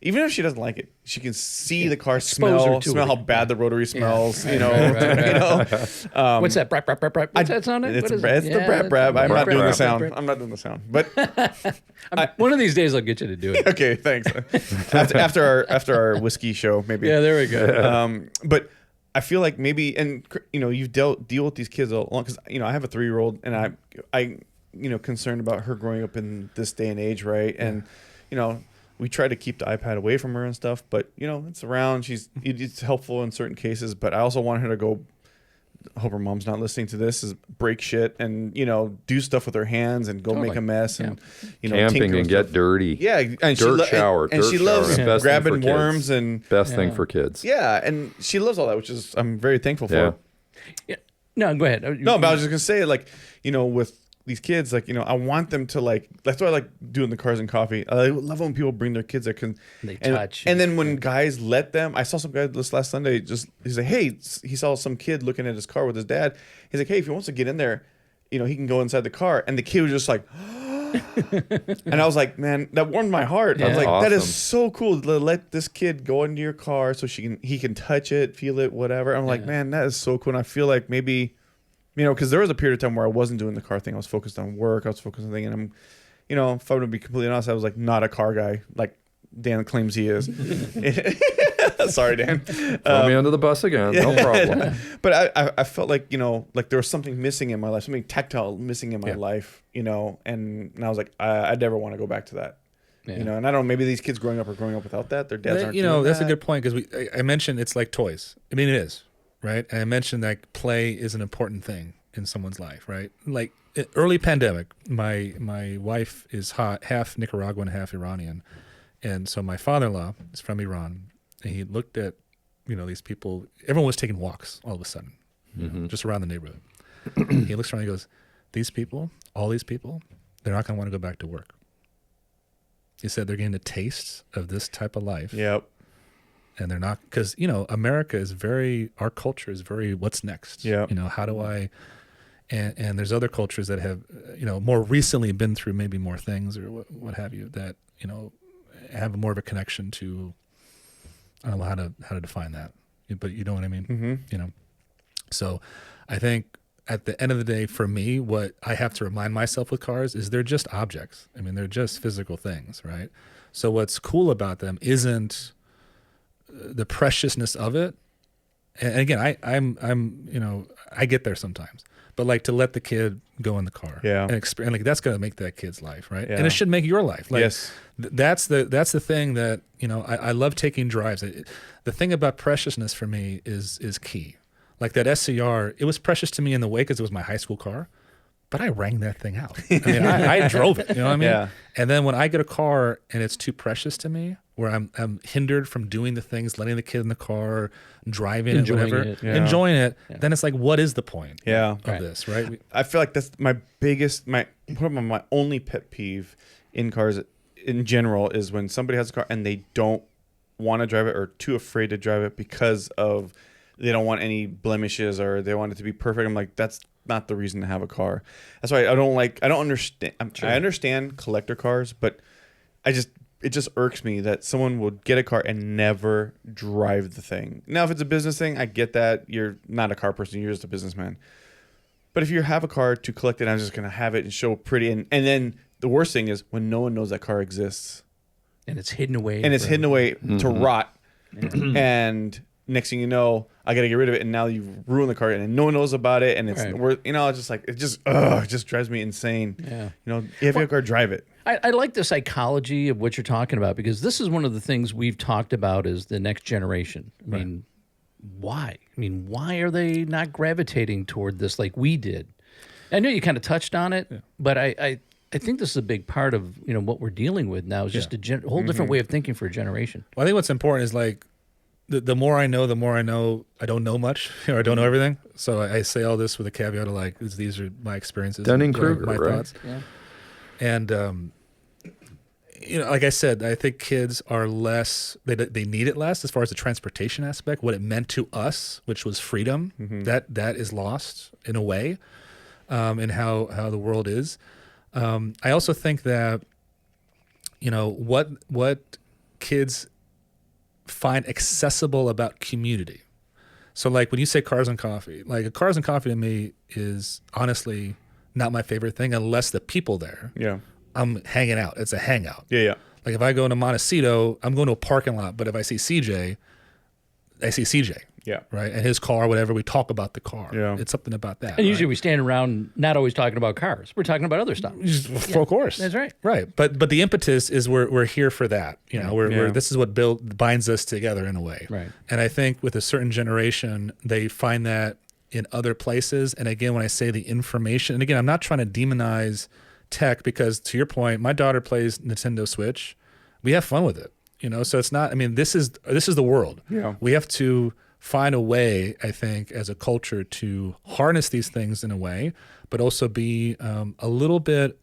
even if she doesn't like it, she can see the car, smell how bad the rotary smells. You know, you know. What's that? Brap, brap, brap, brap. What's that sound? It's, What is it's it? the brap brap. I'm not doing the brap, sound. brap. I'm not doing the sound. But One of these days I'll get you to do it. okay, thanks. after our whiskey show, maybe. Yeah, there we go. But I feel like maybe, and you know, you've deal with these kids a lot, because you know I have a 3-year-old, and I you know, concerned about her growing up in this day and age, right? And you know, we try to keep the iPad away from her and stuff, but you know, it's around. It's helpful in certain cases, but I also want her to go. I hope her mom's not listening to this. Is break shit and, you know, do stuff with her hands and go make a mess and, you know, camping and get dirty. Yeah, and dirt shower, and she loves grabbing worms and best thing for kids. Yeah, and she loves all that, which is I'm very thankful for. Yeah. Yeah. No, go ahead. No, but I was just gonna say, like, you know, with these kids, like, you know, I want them to, like, that's why I like doing the Cars and Coffee. I love when people bring their kids that can touch. and then when guys let them, I saw some guy this last Sunday, he's like, hey, he saw some kid looking at his car with his dad. He's like, hey, if he wants to get in there, you know, he can go inside the car. And the kid was just like, and I was like, man, that warmed my heart. I was like, that is so cool to let this kid go into your car so he can touch it, feel it, whatever. I'm like, man, that is so cool. And I feel like maybe, you know, because there was a period of time where I wasn't doing the car thing. I was focused on work. I was focused on things. And I'm, you know, if I'm going to be completely honest, I was like not a car guy like Dan claims he is. Sorry, Dan. Throw me under the bus again. No problem. But I felt like, you know, like there was something missing in my life, something tactile missing in my life, you know, and I was like, I never want to go back to that. Yeah. You know, and I don't know, maybe these kids growing up are growing up without that. Their dads aren't. You know, that's a good point, because I mentioned it's like toys. I mean, it is. Right. And I mentioned that play is an important thing in someone's life. Right. Like early pandemic, my wife is half Nicaraguan, half Iranian. And so my father-in-law is from Iran. And he looked at, you know, these people. Everyone was taking walks all of a sudden, you know, just around the neighborhood. He looks around and he goes, all these people, they're not going to want to go back to work. He said they're getting a taste of this type of life. Yep. And they're not, because, you know, America is our culture is very, what's next? Yeah. You know, how do I, and there's other cultures that have, you know, more recently been through maybe more things or what have you, that, you know, have more of a connection to, I don't know how to define that, but you know what I mean? Mm-hmm. You know? So I think at the end of the day, for me, what I have to remind myself with cars is they're just objects. I mean, they're just physical things, right? So what's cool about them isn't the preciousness of it. And again, I'm you know, I get there sometimes, but like to let the kid go in the car, and like that's gonna make that kid's life, right? And it should make your life. Like, yes, that's the thing that, you know, I love taking drives. The thing about preciousness for me is key. Like that SCR, it was precious to me in the way because it was my high school car, but I rang that thing out. I mean, I drove it. You know what I mean? Yeah. And then when I get a car and it's too precious to me, where I'm hindered from doing the things, letting the kid in the car, driving it, whatever, enjoying it, then it's like, what is the point of this, right? I feel like that's my biggest, my only pet peeve in cars in general is when somebody has a car and they don't want to drive it or too afraid to drive it because of they don't want any blemishes or they want it to be perfect. I'm like, that's not the reason to have a car. That's why I don't understand. I understand collector cars, but it just irks me that someone would get a car and never drive the thing. Now, if it's a business thing, I get that. You're not a car person. You're just a businessman. But if you have a car to collect it, I'm just going to have it and show pretty. And then the worst thing is when no one knows that car exists. And it's hidden away. And it's hidden away to rot. Yeah. And next thing you know, I got to get rid of it. And now you've ruined the car and no one knows about it. And it's, you know, it's just like, it just drives me insane. Yeah. You know, if you have a car, drive it. I like the psychology of what you're talking about, because this is one of the things we've talked about is the next generation. I mean, why? I mean, why are they not gravitating toward this like we did? I know you kind of touched on it, but I think this is a big part of, you know, what we're dealing with now is just a whole different way of thinking for a generation. Well, I think what's important is like the more I know, I don't know much, or I don't know everything. So I say all this with a caveat of like, these are my experiences, Dunning-Kruger, my thoughts. Yeah. And, you know, like I said, I think kids are less, they need it less as far as the transportation aspect, what it meant to us, which was freedom, that is lost in a way. and how the world is. I also think that, what kids find accessible about community. So like when you say cars and coffee, like a cars and coffee to me is honestly not my favorite thing unless the people there. Yeah. I'm hanging out. It's a hangout. Yeah. Like if I go into Montecito, I'm going to a parking lot, but if I see CJ, I see CJ. Yeah. Right. And his car, whatever, we talk about the car. Yeah. It's something about that. And usually we stand around not always talking about cars. We're talking about other stuff. Of course. That's right. Right. But the impetus is we're here for that. We're Yeah. this is what binds us together in a way. Right. And I think with a certain generation, they find that in other places. And again, when I say the information, and again, I'm not trying to demonize tech because to your point, my daughter plays Nintendo Switch. We have fun with it. So it's not, this is the world. Yeah. We have to find a way, I think, as a culture to harness these things in a way, but also be a little bit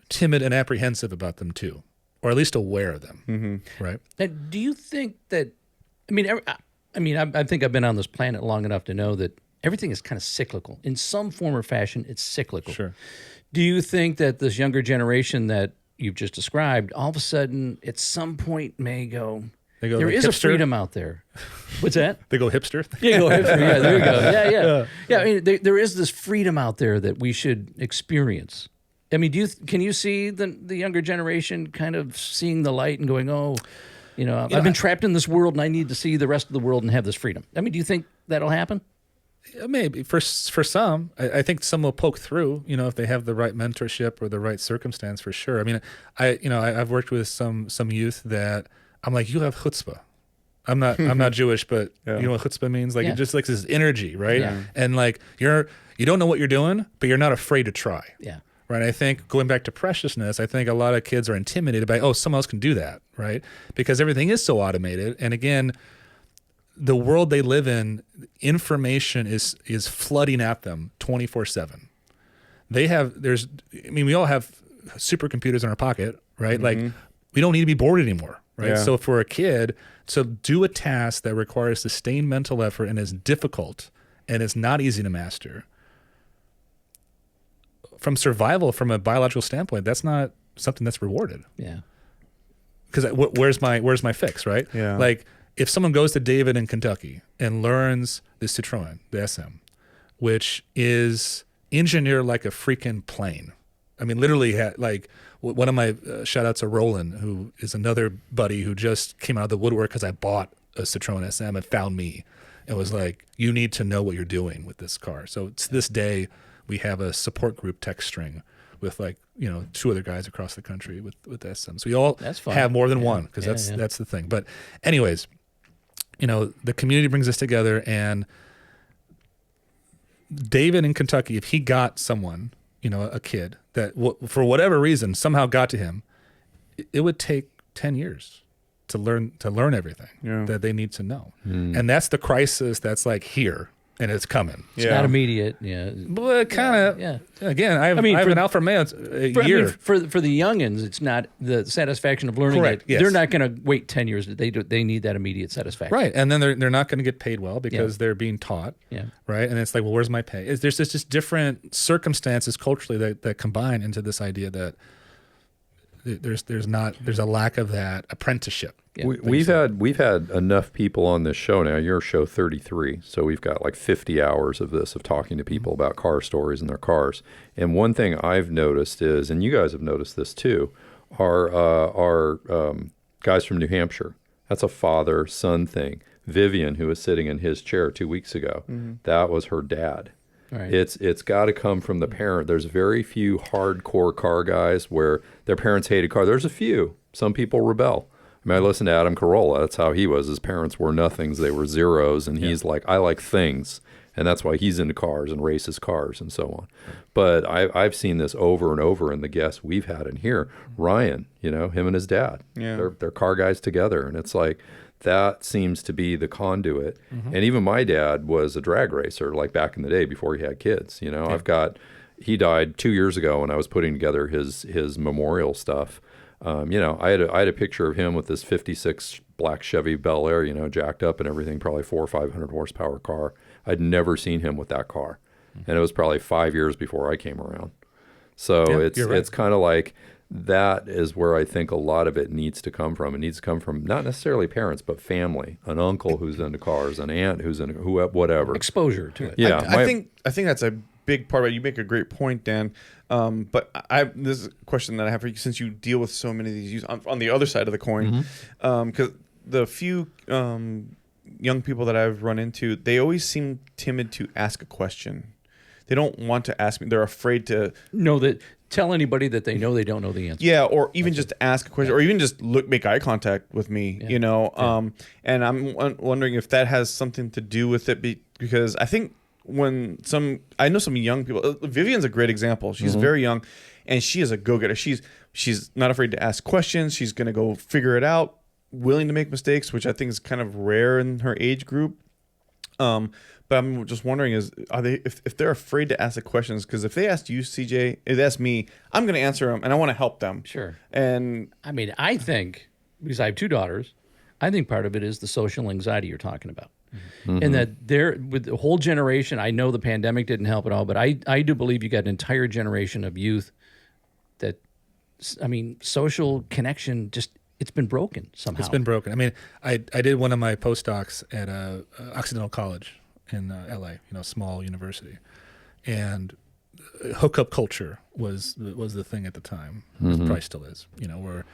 timid and apprehensive about them too, or at least aware of them. Mm-hmm. Right. Now, do you think that? I think I've been on this planet long enough to know that everything is kind of cyclical in some form or fashion. It's cyclical. Sure. Do you think that this younger generation that you've just described, all of a sudden, at some point, may go? They go There like is a hipster? freedom out there. What's that? They go hipster. Yeah, go hipster. Yeah, there you go. Yeah. There is this freedom out there that we should experience. Can you see the younger generation kind of seeing the light and going, I've been trapped in this world and I need to see the rest of the world and have this freedom. Do you think that'll happen? Maybe for some, I think some will poke through. If they have the right mentorship or the right circumstance, for sure. I've worked with some youth that I'm like, you have chutzpah. I'm not Jewish, but Yeah. you know what chutzpah means? Like Yeah. it just like this energy, right? Yeah. And like you don't know what you're doing, but you're not afraid to try. Yeah. Right. I think going back to preciousness, I think a lot of kids are intimidated by, someone else can do that, right? Because everything is so automated. And again, the world they live in, information is flooding at them 24/7. We all have supercomputers in our pocket, right? Mm-hmm. Like we don't need to be bored anymore, right? Yeah. So for a kid to do a task that requires sustained mental effort and is difficult and is not easy to master, from survival, from a biological standpoint, that's not something that's rewarded. Yeah. Because where's my fix, right? Yeah. Like if someone goes to David in Kentucky and learns the Citroen, the SM, which is engineered like a freaking plane. Literally, one of my shout outs to Roland, who is another buddy who just came out of the woodwork because I bought a Citroen SM and found me. It was like, you need to know what you're doing with this car. So to this day, we have a support group text string with two other guys across the country with SM. So we all have more than one because that's the thing. But anyways, the community brings us together, and David in Kentucky, if he got someone, a kid that for whatever reason somehow got to him, it would take 10 years to learn everything that they need to know. And that's the crisis that's like here. And it's coming. It's not immediate. Yeah. But kind of. Yeah. Again, I have an Alfa Romeo. A year. For the youngins, it's not the satisfaction of learning Correct, it. yes. They're not going to wait 10 years. They need that immediate satisfaction. Right. And then they're not going to get paid well because they're being taught. Yeah. Right. And it's like, well, where's my pay? There's just different circumstances culturally that combine into this idea that there's a lack of that apprenticeship. Yeah. We've had enough people on this show now. Your show 33, so we've got like 50 hours of this of talking to people about car stories and their cars. And one thing I've noticed is, and you guys have noticed this too, are guys from New Hampshire. That's a father-son thing. Vivian, who was sitting in his chair 2 weeks ago, that was her dad. Right. It's got to come from the parent. There's very few hardcore car guys where their parents hated car. There's a few. Some people rebel. I listened to Adam Carolla. That's how he was. His parents were nothings. They were zeros. And he's like, I like things. And that's why he's into cars and races cars and so on. But I've seen this over and over in the guests we've had in here. Ryan, him and his dad. Yeah. They're car guys together. And it's like, that seems to be the conduit. And even my dad was a drag racer, like back in the day before he had kids. He died 2 years ago when I was putting together his memorial stuff. I had a picture of him with this 56 black Chevy Bel Air, jacked up and everything, probably 400 or 500 horsepower car. I'd never seen him with that car. and it was probably 5 years before I came around. So Yeah, it's you're right. it's kind of like that is where I think a lot of it needs to come from. It needs to come from not necessarily parents, but family. An uncle who's into cars, an aunt who's into whatever. Exposure to it. Yeah, I think that's a big part of it. You make a great point, Dan. But this is a question that I have for you, since you deal with so many of these youth on the other side of the coin, because the few young people that I've run into, they always seem timid to ask a question. They don't want to ask me. They're afraid to Tell anybody that they know they don't know the answer. Yeah, or even just ask a question, or even just make eye contact with me, Yeah. you know. And I'm wondering if that has something to do with it, because I think I know some young people. Vivian's a great example. She's very young, and she is a go-getter. She's not afraid to ask questions. She's going to go figure it out, willing to make mistakes, which I think is kind of rare in her age group. But I'm just wondering, are they if they're afraid to ask the questions? Because if they asked you, CJ, if they asked me, I'm going to answer them, and I want to help them. Sure. And I mean, I think, because I have 2 daughters, I think part of it is the social anxiety you're talking about. And that with the whole generation, I know the pandemic didn't help at all, but I do believe you got an entire generation of youth that, I mean, social connection it's been broken somehow. It's been broken. I mean, I did one of my postdocs at Occidental College in LA, small university, and hookup culture was the thing at the time. It probably still is. Where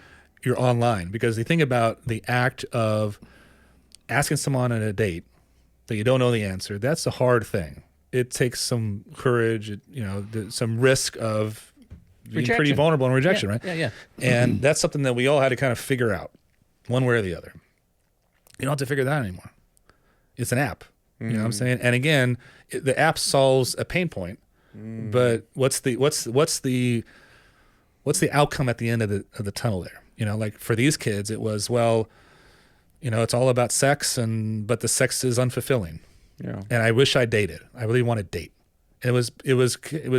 you're online, because the thing about the act of asking someone on a date that you don't know the answer, that's a hard thing. It takes some courage, some risk of being pretty Rejection. vulnerable and rejection, right? Yeah. And that's something that we all had to kind of figure out, one way or the other. You don't have to figure that out anymore. It's an app. You know what I'm saying? And again, the app solves a pain point, but what's the outcome at the end of the tunnel there? Like for these kids, it was, it's all about sex, but the sex is unfulfilling. yeah, And I wish I dated. I really want to date. It was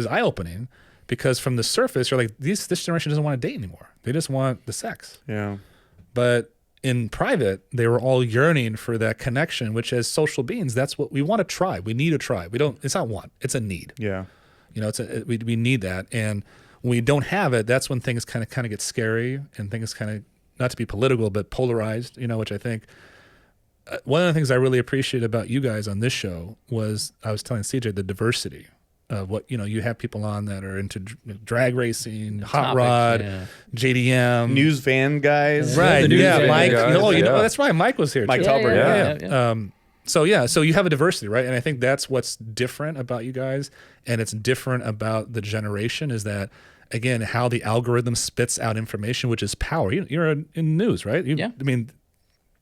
eye opening, because from the surface, you're like, this generation doesn't want to date anymore. They just want the sex. yeah. But in private, they were all yearning for that connection, which as social beings, that's what we want to try. We need to try. It's not want, it's a need. Yeah. We need that. And when we don't have it, that's when things kind of get scary, and things kind of, not to be political, but polarized, which I think one of the things I really appreciate about you guys on this show was, I was telling CJ, the diversity of what, you have people on that are into drag racing, hot Topics, yeah. yeah. JDM. News van guys. Right. the news Yeah. van Mike. guys, That's right. Mike was here. Mike too. Talbert. Yeah. So you have a diversity, right? And I think that's what's different about you guys, and it's different about the generation, is that, again, how the algorithm spits out information, which is power. You're in news, right? Yeah. I mean,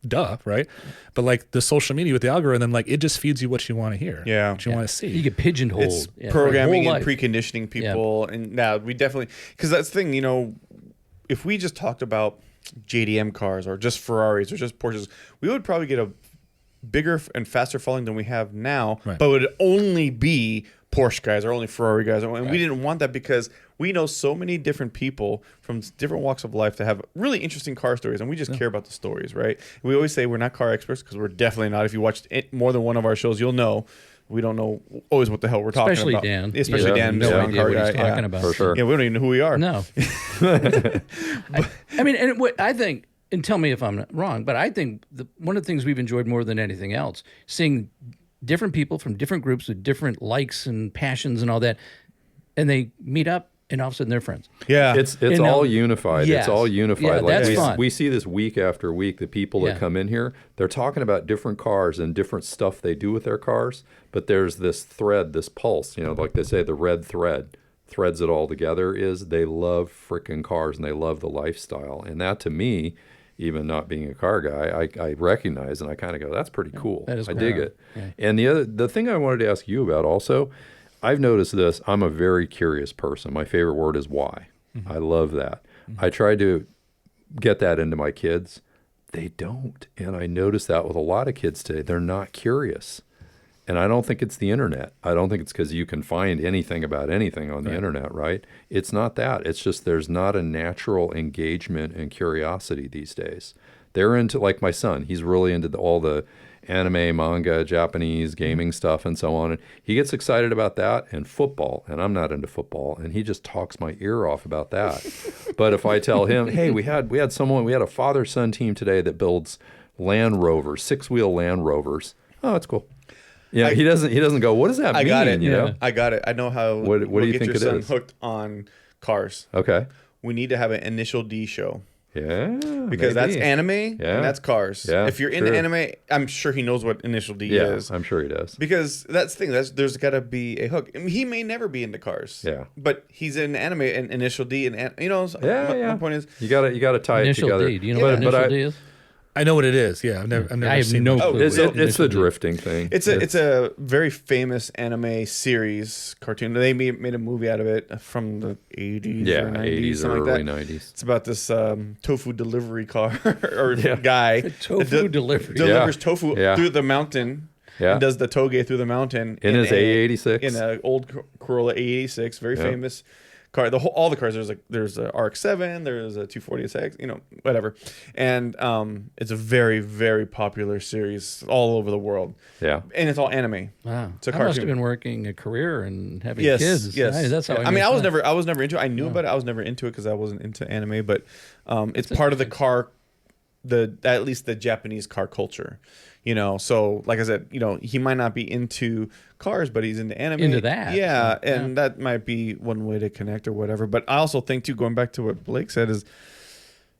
duh, right? But like the social media with the algorithm, like it just feeds you what you want to hear, Yeah. what you want to see. You get pigeonholed. It's for programming your whole and life. preconditioning people. And now we definitely, because that's the thing, if we just talked about JDM cars or just Ferraris or just Porsches, we would probably get a bigger and faster following than we have now, Right. but it would only be Porsche guys or only Ferrari guys. And we didn't want that, because we know so many different people from different walks of life that have really interesting car stories, and we just care about the stories, right? We always say we're not car experts, because we're definitely not. If you watched more than one of our shows, you'll know we don't know always what the hell we're talking Especially about. Dan. Especially Yeah. Dan, No Mr. idea Car what he's Guy. talking about. For sure. Yeah, we don't even know who we are. No. I mean, and I think, and tell me if I'm wrong, but I think one of the things we've enjoyed more than anything else, seeing different people from different groups with different likes and passions and all that, and they meet up, and all of a sudden they're friends. Yeah. It's You all know, unified. yes. It's all unified. Yeah, like that's fun. we see this week after week. The people that Yeah. come in here, they're talking about different cars and different stuff they do with their cars. But there's this thread, this pulse. Like they say, the red thread threads it all together. Is they love freaking cars and they love the lifestyle. And that, to me, even not being a car guy, I recognize, and I kind of go, that's pretty cool. that is I cool. dig it. Yeah. And the thing I wanted to ask you about also, I've noticed this. I'm a very curious person. My favorite word is why. I love that. I try to get that into my kids. They don't. And I notice that with a lot of kids today. They're not curious. And I don't think it's the internet. I don't think it's because you can find anything about anything on the internet, right? It's not that. It's just there's not a natural engagement and curiosity these days. They're into, like my son, he's really into all the anime, manga, Japanese gaming stuff, and so on. And he gets excited about that and football, and I'm not into football, and he just talks my ear off about that. But if I tell him, hey, we had a father-son team today that builds Land Rovers, 6-wheel Land Rovers. Oh, that's cool. Yeah, he doesn't go, what does that mean? I got it. You know? I got it. I know how. What do you get think your it son is? hooked on cars. Okay. We need to have an Initial D show. Yeah. Because that's maybe. anime Yeah. and that's cars. Yeah, If you're into true. anime, I'm sure he knows what Initial D Yeah, is. I'm sure he does. Because that's the thing. There's got to be a hook. I mean, he may never be into cars. Yeah. But he's in anime and Initial D and so Yeah, my point is, you gotta tie Initial it together. D. Do you know what initial D is? I know what it is. Yeah, I've never I have seen no that. clue. It's what the initial D is. drifting thing. it's a very famous anime series cartoon. They made a movie out of it from the 80s yeah, or 90s, 80s or something early like that. 90s. It's about this tofu delivery car or guy. Tofu that delivery. delivers Yeah. tofu Yeah. through the mountain. Yeah. And does the toge through the mountain In his a- A86. in an old Corolla A86, very Yeah. famous car. All the cars. There's a RX-7, there's a 240SX, whatever, and it's a very, very popular series all over the world, Yeah. and it's all anime. Wow. It's a I must have cartoon. been working a career and having Yes, kids. yes. Nice. That's how I mean, I was made sense. never into it. I knew about it. I was never into it because I wasn't into anime, but it's part of the car, at least the Japanese car culture. So like I said, he might not be into cars, but he's into anime. Into that. Yeah, Yeah. and that might be one way to connect or whatever. But I also think, too, going back to what Blake said, is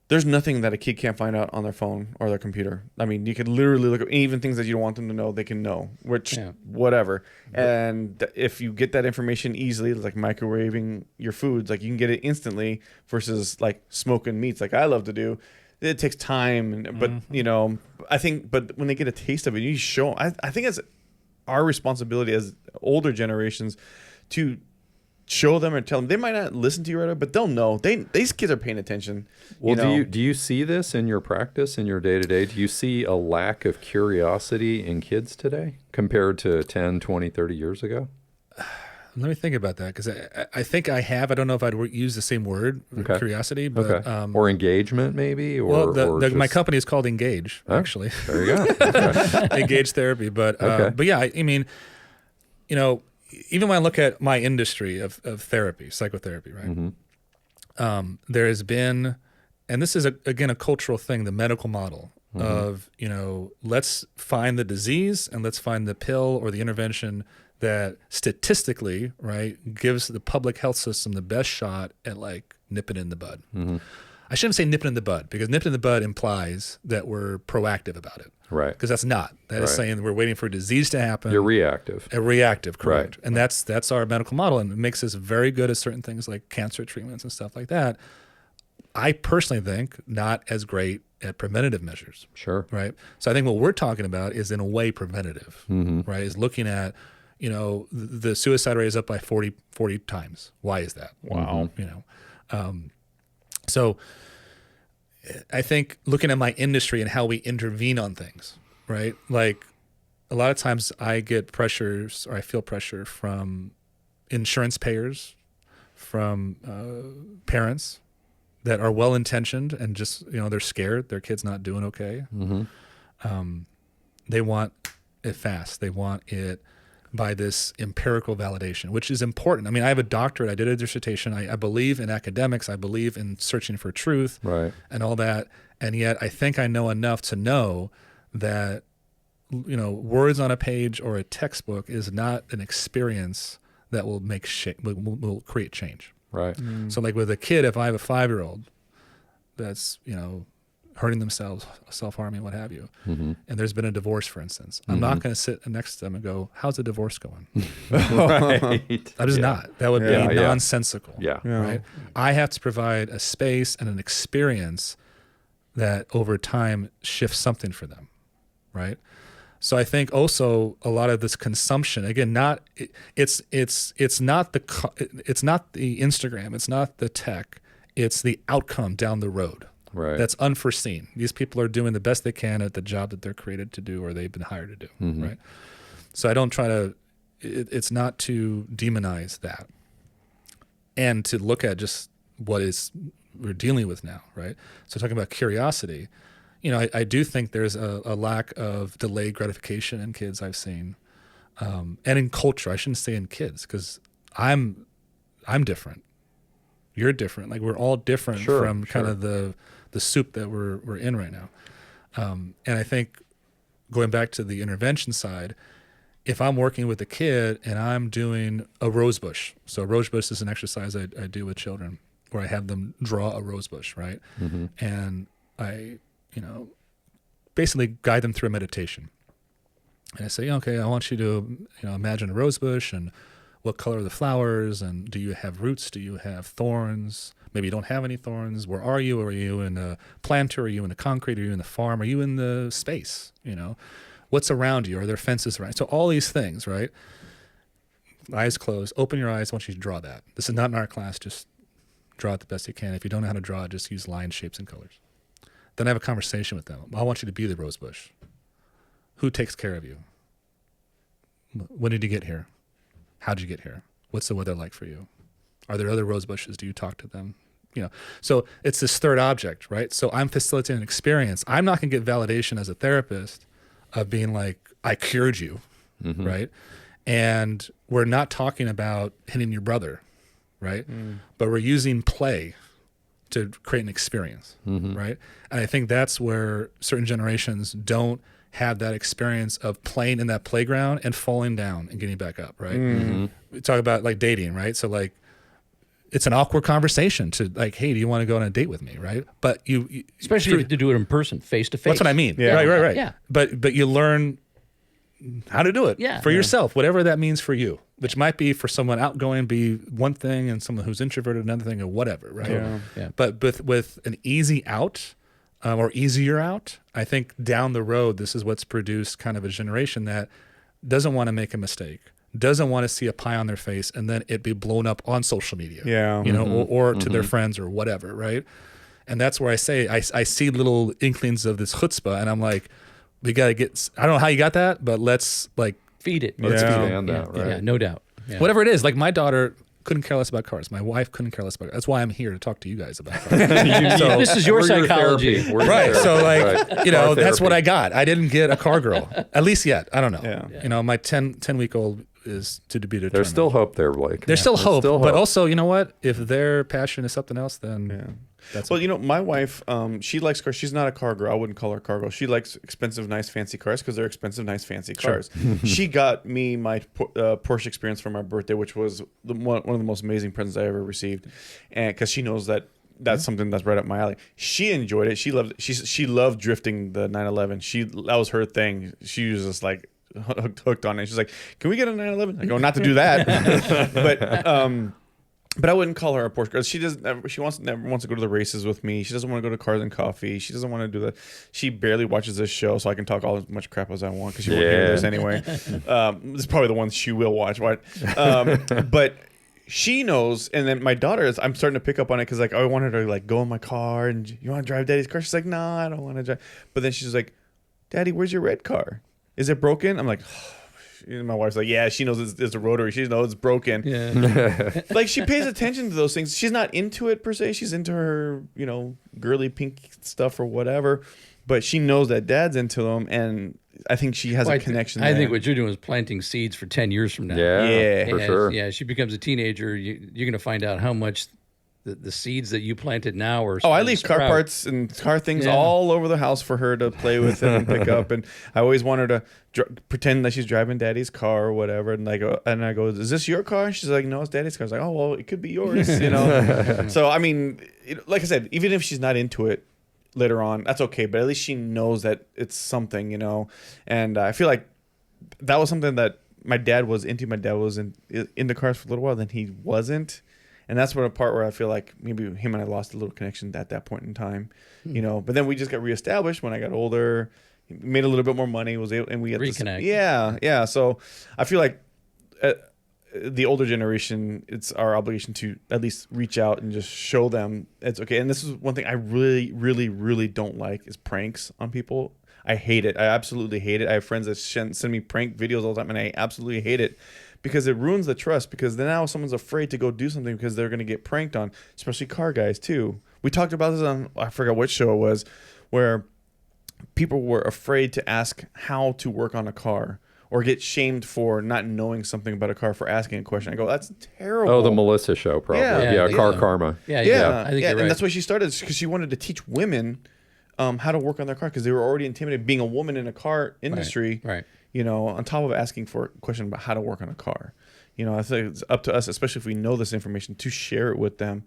there's nothing that a kid can't find out on their phone or their computer. I mean, you could literally look at even things that you don't want them to know, they can know, which, whatever. And if you get that information easily, like microwaving your foods, like you can get it instantly versus like smoking meats, like I love to do. It takes time, but I think. But when they get a taste of it, you show. I think it's our responsibility as older generations to show them and tell them. They might not listen to you right away, but they'll know. These kids are paying attention. Well, do you see this in your practice, in your day-to-day? Do you see a lack of curiosity in kids today compared to 10, 20, 30 years ago? Let me think about that because I think I have. I don't know if I'd use the same word, curiosity, but Or engagement, maybe. Or my company is called Engage, actually. There you go. Okay. Engage Therapy, but yeah, I mean, even when I look at my industry of therapy, psychotherapy, right? There has been, and this is again a cultural thing, the medical model of let's find the disease and let's find the pill or the intervention that statistically, right, gives the public health system the best shot at like nipping in the bud. I shouldn't say nipping in the bud because nipping in the bud implies that we're proactive about it. Right. Because that's not. That is saying we're waiting for a disease to happen. You're reactive. Reactive, correct. Right. And that's our medical model, and it makes us very good at certain things like cancer treatments and stuff like that. I personally think not as great at preventative measures. Sure. Right. So I think what we're talking about is in a way preventative, right? Is looking at, the suicide rate is up by 40 times. Why is that? Wow. So I think looking at my industry and how we intervene on things, right? Like a lot of times I get pressures or I feel pressure from insurance payers, from parents that are well-intentioned and just, they're scared their kid's not doing okay. They want it fast. They want it by this empirical validation, which is important. I mean, I have a doctorate. I did a dissertation. I believe in academics. I believe in searching for truth and all that. And yet I think I know enough to know that, words on a page or a textbook is not an experience that will make will create change. Right. So like with a kid, if I have a 5-year-old that's, hurting themselves, self-harming, what have you, and there's been a divorce, for instance, I'm not going to sit next to them and go, how's the divorce going? Right. I'm just not. That would be nonsensical. Yeah. Right? I have to provide a space and an experience that over time shifts something for them, right? So I think also a lot of this consumption, again, it's not the Instagram, it's not the tech, it's the outcome down the road. Right. That's unforeseen. These people are doing the best they can at the job that they're created to do or they've been hired to do, right? So I don't try to, it's not to demonize that and to look at just what is we're dealing with now, right? So talking about curiosity, I do think there's a lack of delayed gratification in kids I've seen, and in culture. I shouldn't say in kids, because I'm different. You're different. Like, we're all different from kind of the soup that we're in right now. And I think, going back to the intervention side, if I'm working with a kid and I'm doing a rose bush, so a rose bush is an exercise I do with children where I have them draw a rose bush, right? Mm-hmm. And I, basically guide them through a meditation. And I say, okay, I want you to, imagine a rose bush, and what color are the flowers, and do you have roots? Do you have thorns? Maybe you don't have any thorns. Where are you? Are you in a planter? Are you in the concrete? Are you in the farm? Are you in the space? What's around you? Are there fences around? So all these things, right? Eyes closed. Open your eyes. I want you to draw that. This is not an art class. Just draw it the best you can. If you don't know how to draw it, just use lines, shapes, and colors. Then I have a conversation with them. I want you to be the rose bush. Who takes care of you? When did you get here? How'd you get here? What's the weather like for you? Are there other rose bushes? Do you talk to them? So it's this third object, right? So I'm facilitating an experience. I'm not going to get validation as a therapist of being like, I cured you, Mm-hmm. right? And we're not talking about hitting your brother, right? But we're using play to create an experience, Mm-hmm. right? And I think that's where certain generations don't have that experience of playing in that playground and falling down and getting back up, right? Mm-hmm. We talk about like dating, right? So like, it's an awkward conversation to like, hey, do you want to go on a date with me, right? But you Especially if you have to do it in person, face to face. that's what I mean. Yeah. Right. Yeah. But you learn how to do it for yourself, whatever that means for you, which might be for someone outgoing be one thing, and someone who's introverted another thing, or whatever, right? Yeah. But with an easy out or easier out, I think down the road, this is what's produced kind of a generation that doesn't want to make a mistake, doesn't want to see a pie on their face and then it be blown up on social media, Yeah. or to their friends or whatever, right? And that's where I say I see little inklings of this chutzpah, and I'm like, we got to get, I don't know how you got that, but let's like Feed it. Let's Yeah. expand that, right? Yeah, no doubt. Yeah. whatever it is. Like, my daughter couldn't care less about cars. My wife couldn't care less about cars. That's why I'm here to talk to you guys about cars. So, this is your We're psychology. therapy. We're your Right. therapy. So like, Right. that's Therapy. what I got. I didn't get a car girl, at least yet. I don't know. Yeah. My 10-week-old is to be determined. There's still hope there, Blake. There's still hope, still but hope. also, you know what? If their passion is something else, then that's Well, my wife, she likes cars. She's not a car girl. I wouldn't call her a car girl. She likes expensive, nice, fancy cars because they're expensive, nice, fancy cars. She got me my Porsche experience for my birthday, which was one of the most amazing presents I ever received, and because she knows that that's something that's right up my alley. She enjoyed it. She loved it. She loved drifting the 911. That was her thing. She was just like hooked on it. She's like, "Can we get a 911?" I go, "Not to do that," but I wouldn't call her a Porsche girl. She doesn't. She never wants to go to the races with me. She doesn't want to go to Cars and Coffee. She doesn't want to do that. She barely watches this show, so I can talk all as much crap as I want because she won't hear this anyway. This is probably the ones she will watch. Right? But she knows. And then my daughter I'm starting to pick up on it because like I want her to like go in my car and you want to drive Daddy's car. She's like, "Nah, I don't want to drive." But then she's like, "Daddy, where's your red car? Is it broken?" I'm like, my wife's like, "Yeah, she knows it's a rotary. She knows it's broken." Yeah. Like, she pays attention to those things. She's not into it per se. She's into her, girly pink stuff or whatever. But she knows that Dad's into them, and I think she has a connection. I there. think what you're doing is planting seeds for 10 years from now. Yeah, for As- sure. Yeah, she becomes a teenager. You're going to find out how much the seeds that you planted now are. Oh, I leave car sprout. parts and car things Yeah. all over the house for her to play with and pick up. And I always want her to pretend that she's driving Daddy's car or whatever. And I go, "Is this your car?" She's like, "No, it's Daddy's car." I was like, "Oh, well, it could be yours," So I mean, like I said, even if she's not into it later on, that's okay. But at least she knows that it's something, And I feel like that was something that my dad was into. My dad was into cars for a little while, then he wasn't. And that's where a part where I feel like maybe him and I lost a little connection at that point in time, But then we just got reestablished when I got older, made a little bit more money, and we had Reconnect. Yeah. So I feel like the older generation, it's our obligation to at least reach out and just show them it's okay. And this is one thing I really, really, really don't like is pranks on people. I hate it. I absolutely hate it. I have friends that send me prank videos all the time, and I absolutely hate it. Because it ruins the trust, because then now someone's afraid to go do something because they're going to get pranked on, especially car guys too. We talked about this on, I forgot which show it was, where people were afraid to ask how to work on a car or get shamed for not knowing something about a car for asking a question. I go, that's terrible. Oh, the Melissa show, probably. Yeah. Yeah, Yeah. car karma. Yeah, Yeah, I think yeah, you're right. and that's why she started, because she wanted to teach women how to work on their car, because they were already intimidated being a woman in a car industry. Right. You know, on top of asking for a question about how to work on a car. You know, I think it's up to us, especially if we know this information, to share it with them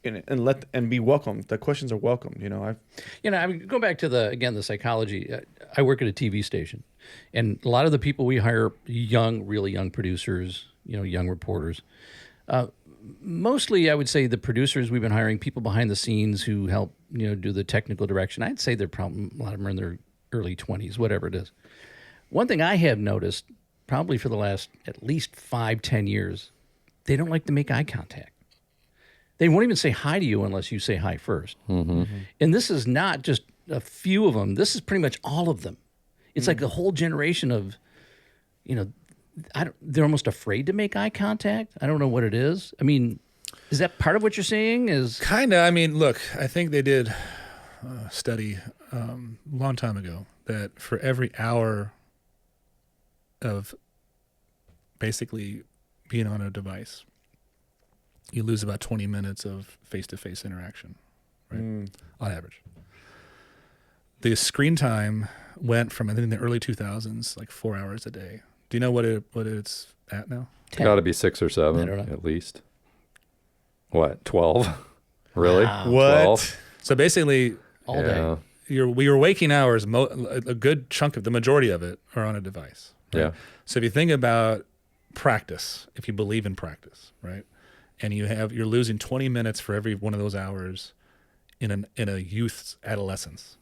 and be welcomed. The questions are welcomed. You know, I mean, go back to the psychology. I work at a TV station, and a lot of the people we hire, really young producers, young reporters. Mostly, I would say the producers we've been hiring, people behind the scenes who help, do the technical direction. I'd say they're probably, a lot of them are in their early 20s, whatever it is. One thing I have noticed, probably for the last at least 5-10 years, they don't like to make eye contact. They won't even say hi to you unless you say hi first. Mm-hmm. And this is not just a few of them. This is pretty much all of them. It's like a whole generation of, they're almost afraid to make eye contact. I don't know what it is. I mean, is that part of what you're seeing? Kind of. I mean, look, I think they did a study a long time ago that for every hour of basically being on a device, you lose about 20 minutes of face-to-face interaction, right? On average. The screen time went from, I think in the early 2000s, like 4 hours a day. Do you know what it's at now? 10. Got to be 6 or 7 I don't know. at least. What, 12? Really? Wow. what? 12? So basically, All day. your waking hours, a good chunk of the majority of it are on a device. Right? Yeah. So if you think about practice, if you believe in practice, right, and you're losing 20 minutes for every one of those hours in a youth's adolescence,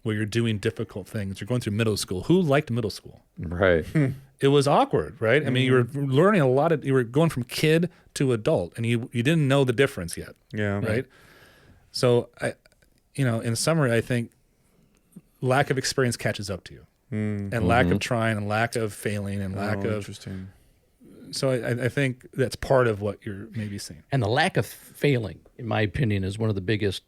where you're doing difficult things. You're going through middle school. Who liked middle school? Right. It was awkward, right? I mean, you were learning you were going from kid to adult, and you didn't know the difference yet. Yeah. Right. So in summary, I think lack of experience catches up to you, and lack of trying, and lack of failing, and lack of. Interesting. So I think that's part of what you're maybe seeing. And the lack of failing, in my opinion, is one of the biggest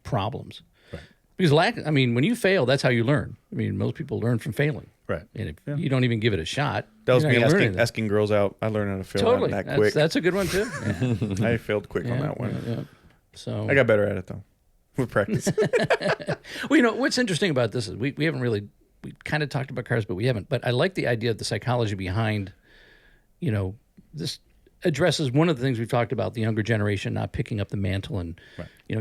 problems. Right. Because when you fail, that's how you learn. I mean, most people learn from failing. Right. And if you don't even give it a shot, That was you're me not gonna learn anything. asking girls out. I learned how to fail Totally. that quick. That's a good one, too. Yeah. I failed quick on that one. Yeah. So I got better at it though, with practice. Well, what's interesting about this is we haven't really, we kind of talked about cars, but we haven't. But I like the idea of the psychology behind, this addresses one of the things we've talked about, the younger generation not picking up the mantle and,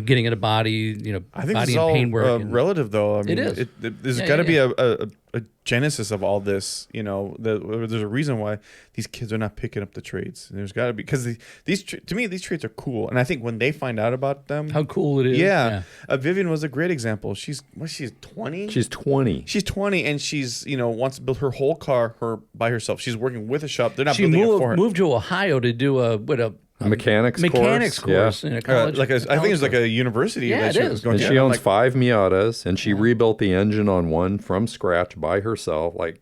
getting in a body, I think body this is and all pain work. and- relative, though. I mean, is. There's Yeah, got to yeah, be a genesis of all this. There's a reason why these kids are not picking up the trades. And there's got to be, because to me, these trades are cool. And I think when they find out about them, How cool it is. yeah. Vivian was a great example. She's 20. She's 20. She's 20, and she's wants to build her whole car by herself. She's working with a shop. They're not She building it for her. moved to Ohio to do a Mechanics course Yeah. in a college. I think it's like a university. Yeah, that it she is. was going And to. she I'm owns like, 5 Miatas, and she rebuilt the engine on one from scratch by herself. Like,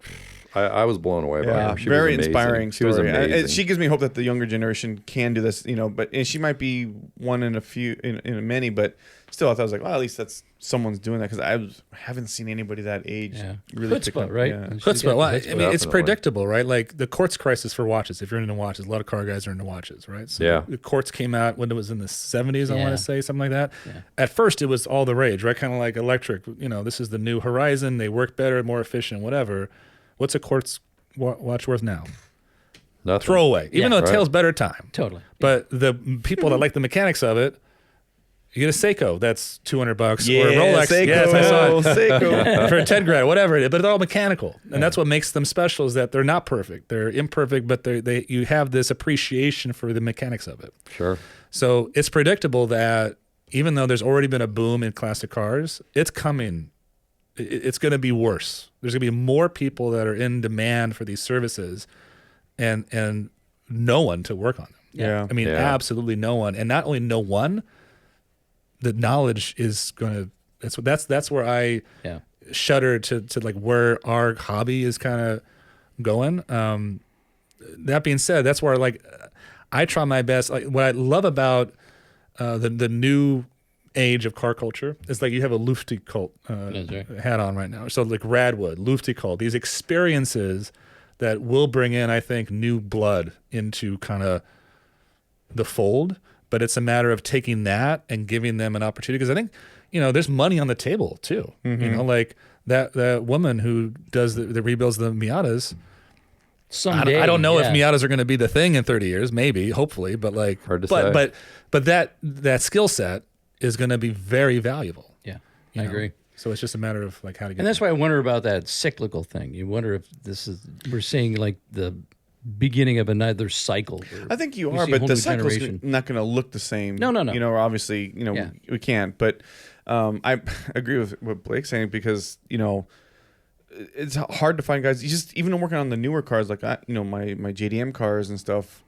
I was blown away by her. She was very amazing. inspiring She was story. amazing. She gives me hope that the younger generation can do this, and she might be one in a few, in many, but still, I thought I was like, well, at least that's someone's doing that, because I haven't seen anybody that age really pick Chutzpah, up. right? Yeah. Chutzpah. Well, I mean, it's Definitely. predictable, right? Like the quartz crisis for watches. If you're into watches, a lot of car guys are into watches, right? So Yeah. the quartz came out when it was in the 70s, I Yeah. want to say, something like that. At first, it was all the rage, right? Kind of like electric. This is the new horizon. They work better, more efficient, whatever. What's a quartz watch worth now? Nothing. Throwaway. Even though it Right. tells better time. Totally. But the people that like the mechanics of it, you get a Seiko that's $200, Yeah, or a Rolex. Seiko, Yes, I saw it. Seiko. For 10 grand, whatever it is, but they're all mechanical, and that's what makes them special. Is that they're not perfect, they're imperfect, but you have this appreciation for the mechanics of it. Sure. So it's predictable that even though there's already been a boom in classic cars, it's coming. It's going to be worse. There's going to be more people that are in demand for these services, and no one to work on them. Yeah. I mean, Yeah. absolutely no one, and not only no one. The knowledge is going to. That's where I shudder to like where our hobby is kind of going. That being said, that's where like I try my best. Like what I love about the new age of car culture. It's like you have a Lufty cult That's right. hat on right now. So like Radwood, Lufty cult, these experiences that will bring in, I think, new blood into kind of the fold. But it's a matter of taking that and giving them an opportunity. Because I think, there's money on the table too. Like that woman who does the rebuilds the Miatas. Someday, I don't know if yeah. Miatas are going to be the thing in 30 years, maybe, hopefully, but like, Hard to say. but that skill set is going to be very valuable. Yeah, you I know? agree. So it's just a matter of like how to get. And that's why I wonder about that cyclical thing. You wonder if we're seeing like the beginning of another cycle. where I think you we are, see a but whole the new cycle's generation. not going to look the same. No. Obviously, Yeah. we can't. But I agree with what Blake's saying because it's hard to find guys. You just even working on the newer cars, like my JDM cars and stuff.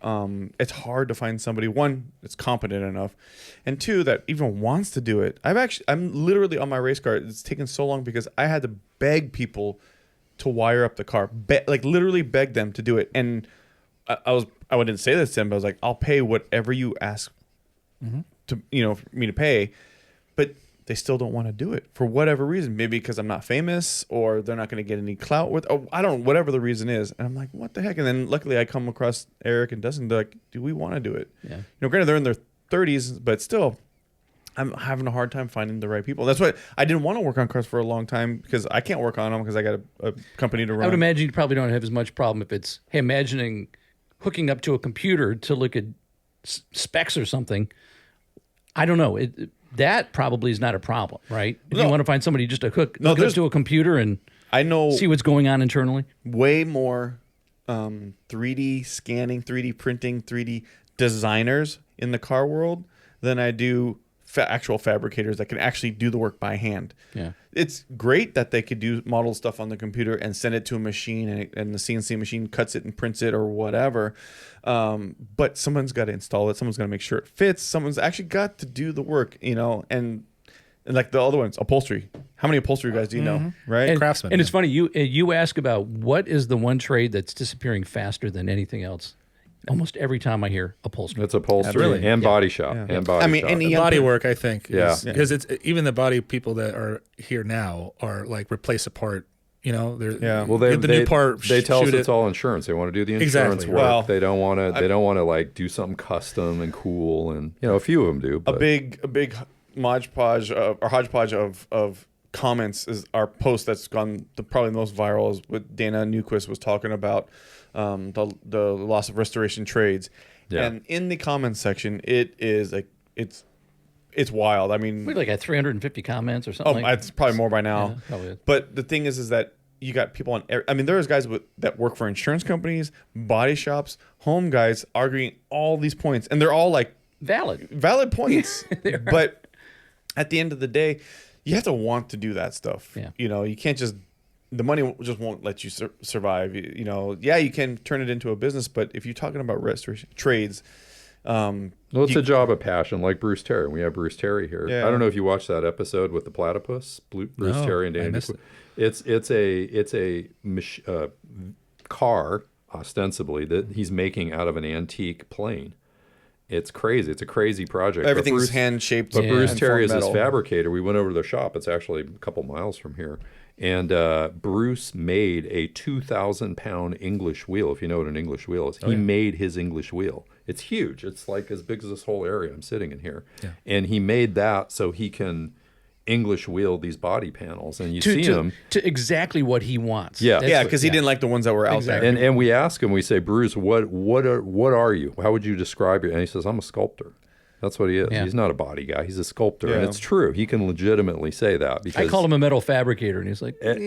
It's hard to find somebody. One, that's competent enough, and two, that even wants to do it. I'm literally on my race car. It's taken so long because I had to beg people to wire up the car, literally beg them to do it. And I wouldn't say this to them, but I was like, I'll pay whatever you ask to for me to pay, but they still don't want to do it for whatever reason. Maybe because I'm not famous or they're not going to get any clout with, I don't, whatever the reason is. And I'm like, what the heck? And then luckily I come across Eric and Dustin. They're like, do we want to do it? Yeah. Granted they're in their 30s, but still I'm having a hard time finding the right people. That's why I didn't want to work on cars for a long time because I can't work on them because I got a company to run. I would imagine you probably don't have as much problem if it's, hey, imagining hooking up to a computer to look at specs or something. I don't know. That probably is not a problem, right? If you want to find somebody just to hook up to a computer and I know see what's going on internally. way more 3D scanning, 3D printing, 3D designers in the car world than I do actual fabricators that can actually do the work by hand. Yeah. It's great that they could do model stuff on the computer and send it to a machine and the CNC machine cuts it and prints it or whatever. But someone's got to install it. Someone's got to make sure it fits. Someone's actually got to do the work, and like the other ones, upholstery. How many upholstery guys do you know, right? And, Craftsman, and it's funny, you ask about what is the one trade that's disappearing faster than anything else. Almost every time I hear upholstery. It's upholstery Really? and body shop and body shop. any body work, I think, Yeah. because it's even the body people that are here now are like replace a part. They're Yeah. Well, the new part. They tell us shoot it's it. all insurance. They want to do the insurance Exactly. work. Well, they don't want to. They don't want to like do something custom and cool. And a few of them do. A But big hodgepodge of comments is our post that's gone probably the most viral is what Dana Newquist was talking about the loss of restoration trades. Yeah. And in the comments section, it is like it's wild. I mean, We got 350 comments or something. it's probably more by now. Yeah, probably is. But the thing is that you got people on. There's guys that work for insurance companies, body shops, home guys arguing all these points, and they're all like valid points. But at the end of the day, you have to want to do that stuff. Yeah. You can't just. The money just won't let you survive. Yeah, you can turn it into a business, but if you're talking about restoration trades, well, it's a job of passion, like Bruce Terry. We have Bruce Terry here. Yeah. I don't know if you watched that episode with the platypus, Bruce No, Terry and I Danny. missed it. It's a car ostensibly that he's making out of an antique plane. It's crazy. It's a crazy project. everything's hand shaped. But Bruce and Terry is formed his metal. fabricator. We went over to their shop. It's actually a couple miles from here. And Bruce made a 2,000-pound English wheel, if you know what an English wheel is. He made his English wheel. It's huge. It's like as big as this whole area I'm sitting in here. Yeah. And he made that so he can English wheel these body panels. And you see him. To exactly what he wants. Yeah. That's Yeah, what- because he didn't like the ones that were out Exactly. there. And we ask him, we say, Bruce, what are you? How would you describe you? And he says, I'm a sculptor. That's what he is. Yeah. He's not a body guy. He's a sculptor. Yeah. And it's true. He can legitimately say that. Because I called him a metal fabricator, and he's like, but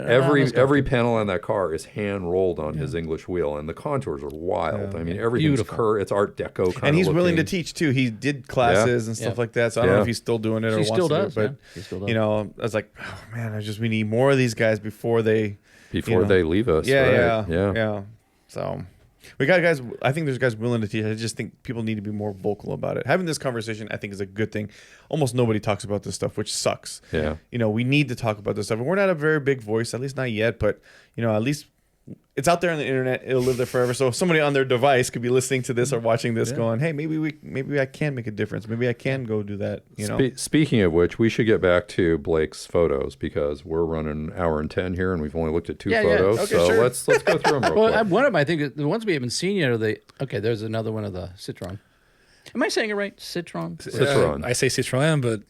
every panel on that car is hand rolled on his English wheel, and the contours are wild. I mean, everything's Beautiful. It's Art Deco kind And he's of willing to looking. teach too. He did classes and stuff Yeah. like that. So I don't know Yeah. if he's still doing it or He wants still to does, do it. But yeah. He still does. I was like, oh man, we need more of these guys before they They leave us. Yeah, right? yeah. So we got guys. I think there's guys willing to teach. I just think people need to be more vocal about it. Having this conversation, I think, is a good thing. Almost nobody talks about this stuff, which sucks. Yeah. We need to talk about this stuff. And we're not a very big voice, at least not yet. But at least it's out there on the internet. It'll live there forever. So if somebody on their device could be listening to this or watching this, going, "Hey, maybe I can make a difference. Maybe I can go do that." You know. Speaking of which, we should get back to Blake's photos because we're running an hour and 10 here, and we've only looked at 2 photos. Okay, so sure. let's go through them real quick. One of them, I think, the ones we haven't seen yet are there's another one of the Citroen. Am I saying it right? Citroen. I say Citroen, but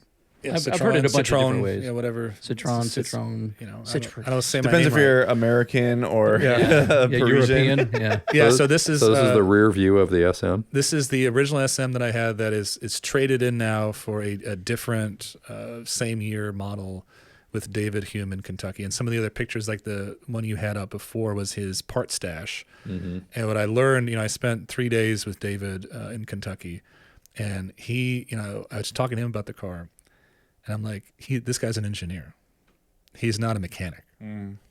yeah, I've heard it a bunch of different Citroen, ways. Yeah, whatever. Citroen. You know, Citroen. I don't say my Depends name if you're American or Parisian. European. Yeah. Yeah, so this is this is the rear view of the SM. This is the original SM that I had that is traded in now for a different same year model with David Hume in Kentucky. And some of the other pictures, like the one you had up before, was his part stash. Mm-hmm. And what I learned, I spent 3 days with David in Kentucky, and he, I was talking to him about the car, and I'm like, this guy's an engineer. He's not a mechanic.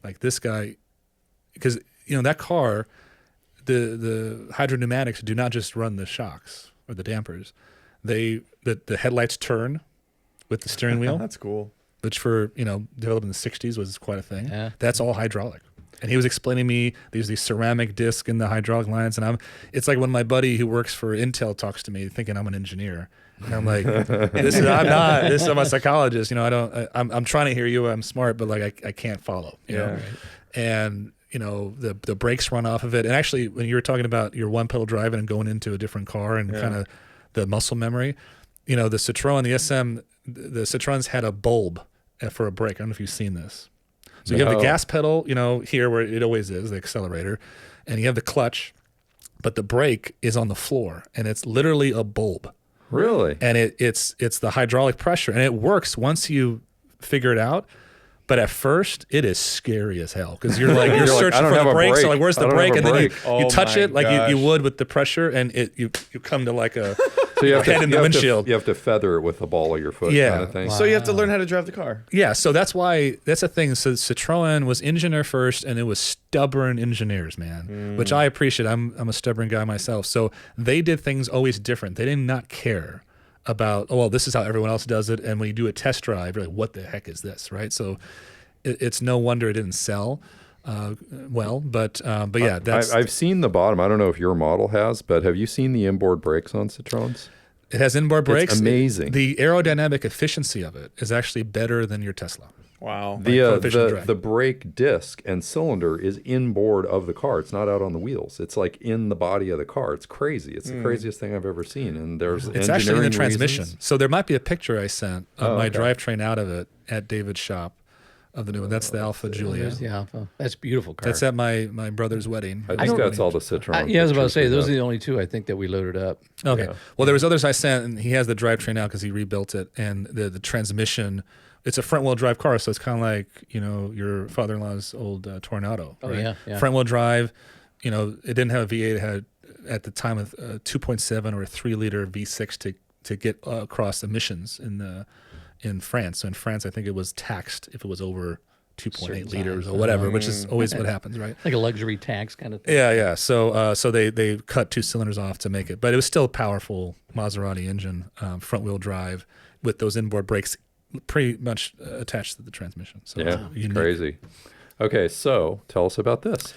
Like this guy, because that car, the hydropneumatics do not just run the shocks or the dampers. The headlights turn with the steering wheel. That's cool. Which for developed in the 60s was quite a thing. Yeah. That's all hydraulic. And he was explaining me these ceramic disc in the hydraulic lines, and it's like when my buddy who works for Intel talks to me thinking I'm an engineer. And I'm like, I'm not. I'm a psychologist. I'm trying to hear you. I'm smart, but like I can't follow. You know? Right. And the brakes run off of it. And actually, when you were talking about your one pedal driving and going into a different car and kind of the muscle memory, the Citroen, the SM, the Citroens had a bulb for a brake. I don't know if you've seen this. So you have the gas pedal, here where it always is, the accelerator, and you have the clutch, but the brake is on the floor, and it's literally a bulb. Really? And it's the hydraulic pressure, and it works once you figure it out. But at first, it is scary as hell because you're like searching for the brake. So like, where's the brake? And then you touch it like you would with the pressure, and you come to like a so you have head in the windshield. You have to feather it with the ball of your foot, kind of thing. So you have to learn how to drive the car. Yeah, so that's the thing. So Citroen was engineer first, and it was stubborn engineers, man, which I appreciate. I'm a stubborn guy myself. So they did things always different. They did not care about, this is how everyone else does it. And when you do a test drive, you're like, what the heck is this, right? So it's no wonder it didn't sell but yeah. I've seen the bottom. I don't know if your model has, but have you seen the inboard brakes on Citroens? It has inboard brakes. It's amazing. The aerodynamic efficiency of it is actually better than your Tesla. Wow. The brake disc and cylinder is inboard of the car. It's not out on the wheels. It's like in the body of the car. It's crazy. It's the craziest thing I've ever seen. And it's actually in the transmission. Reasons. So there might be a picture I sent of my drivetrain out of it at David's shop of the new one. That's the Alpha Giulia. There's the Alpha. That's a beautiful car. That's at my brother's wedding. I think that's all the Citroen. I was about to say, those are the only two I think that we loaded up. Okay. Yeah. Well, there was others I sent, and he has the drivetrain now because he rebuilt it. And the transmission, it's a front-wheel drive car, so it's kind of like, your father-in-law's old Tornado. Oh, right? Yeah. Front-wheel drive, it didn't have a V8. It had, at the time, a 2.7 or a 3-liter V6 to get across emissions in France. So in France, I think it was taxed if it was over 2.8 liters or whatever, which is always what happens, right? Like a luxury tax kind of thing. Yeah. So they cut 2 cylinders off to make it, but it was still a powerful Maserati engine, front wheel drive with those inboard brakes pretty much attached to the transmission. So it's crazy. Okay, so tell us about this.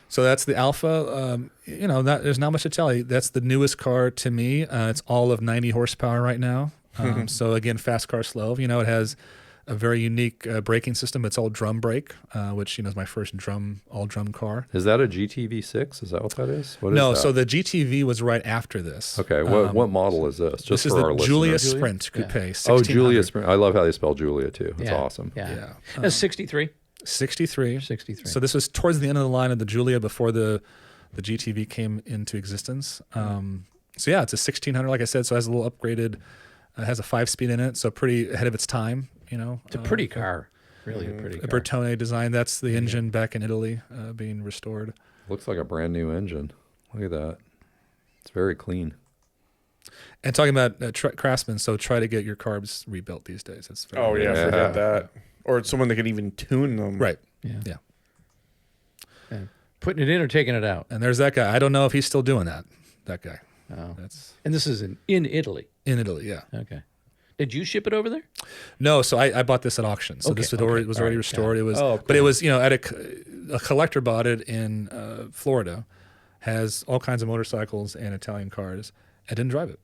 So that's the Alpha. There's not much to tell you. That's the newest car to me. It's all of 90 horsepower right now. So again, fast car, slow. It has a very unique braking system. It's all drum brake, which is my first all drum car. Is that a GTV6? Is that what that is? What is no, that? so the GTV was right after this. Okay, what model is this? Just this for is our the Giulia listeners. Sprint Coupe. Oh, Giulia Sprint. I love how they spell Giulia too. It's awesome. Yeah. That's 63. 63. 63. So this was towards the end of the line of the Giulia before the GTV came into existence. It's a 1600, like I said. So it has a little upgraded. It has a 5-speed in it, so pretty ahead of its time. It's a pretty car. Really a pretty car. A Bertone design. That's the engine back in Italy being restored. Looks like a brand new engine. Look at that. It's very clean. And talking about craftsmen, so try to get your carbs rebuilt these days. It's very Forget that. Or someone that could even tune them. Right. Yeah. Putting it in or taking it out. And there's that guy. I don't know if he's still doing that. That guy. Oh. And this is in Italy. In Italy, yeah. Okay. Did you ship it over there? No, so I bought this at auction. So Okay, this was okay. already, All right, restored. got It was, Oh, but it was at a collector bought it in Florida, has all kinds of motorcycles and Italian cars. I didn't drive it.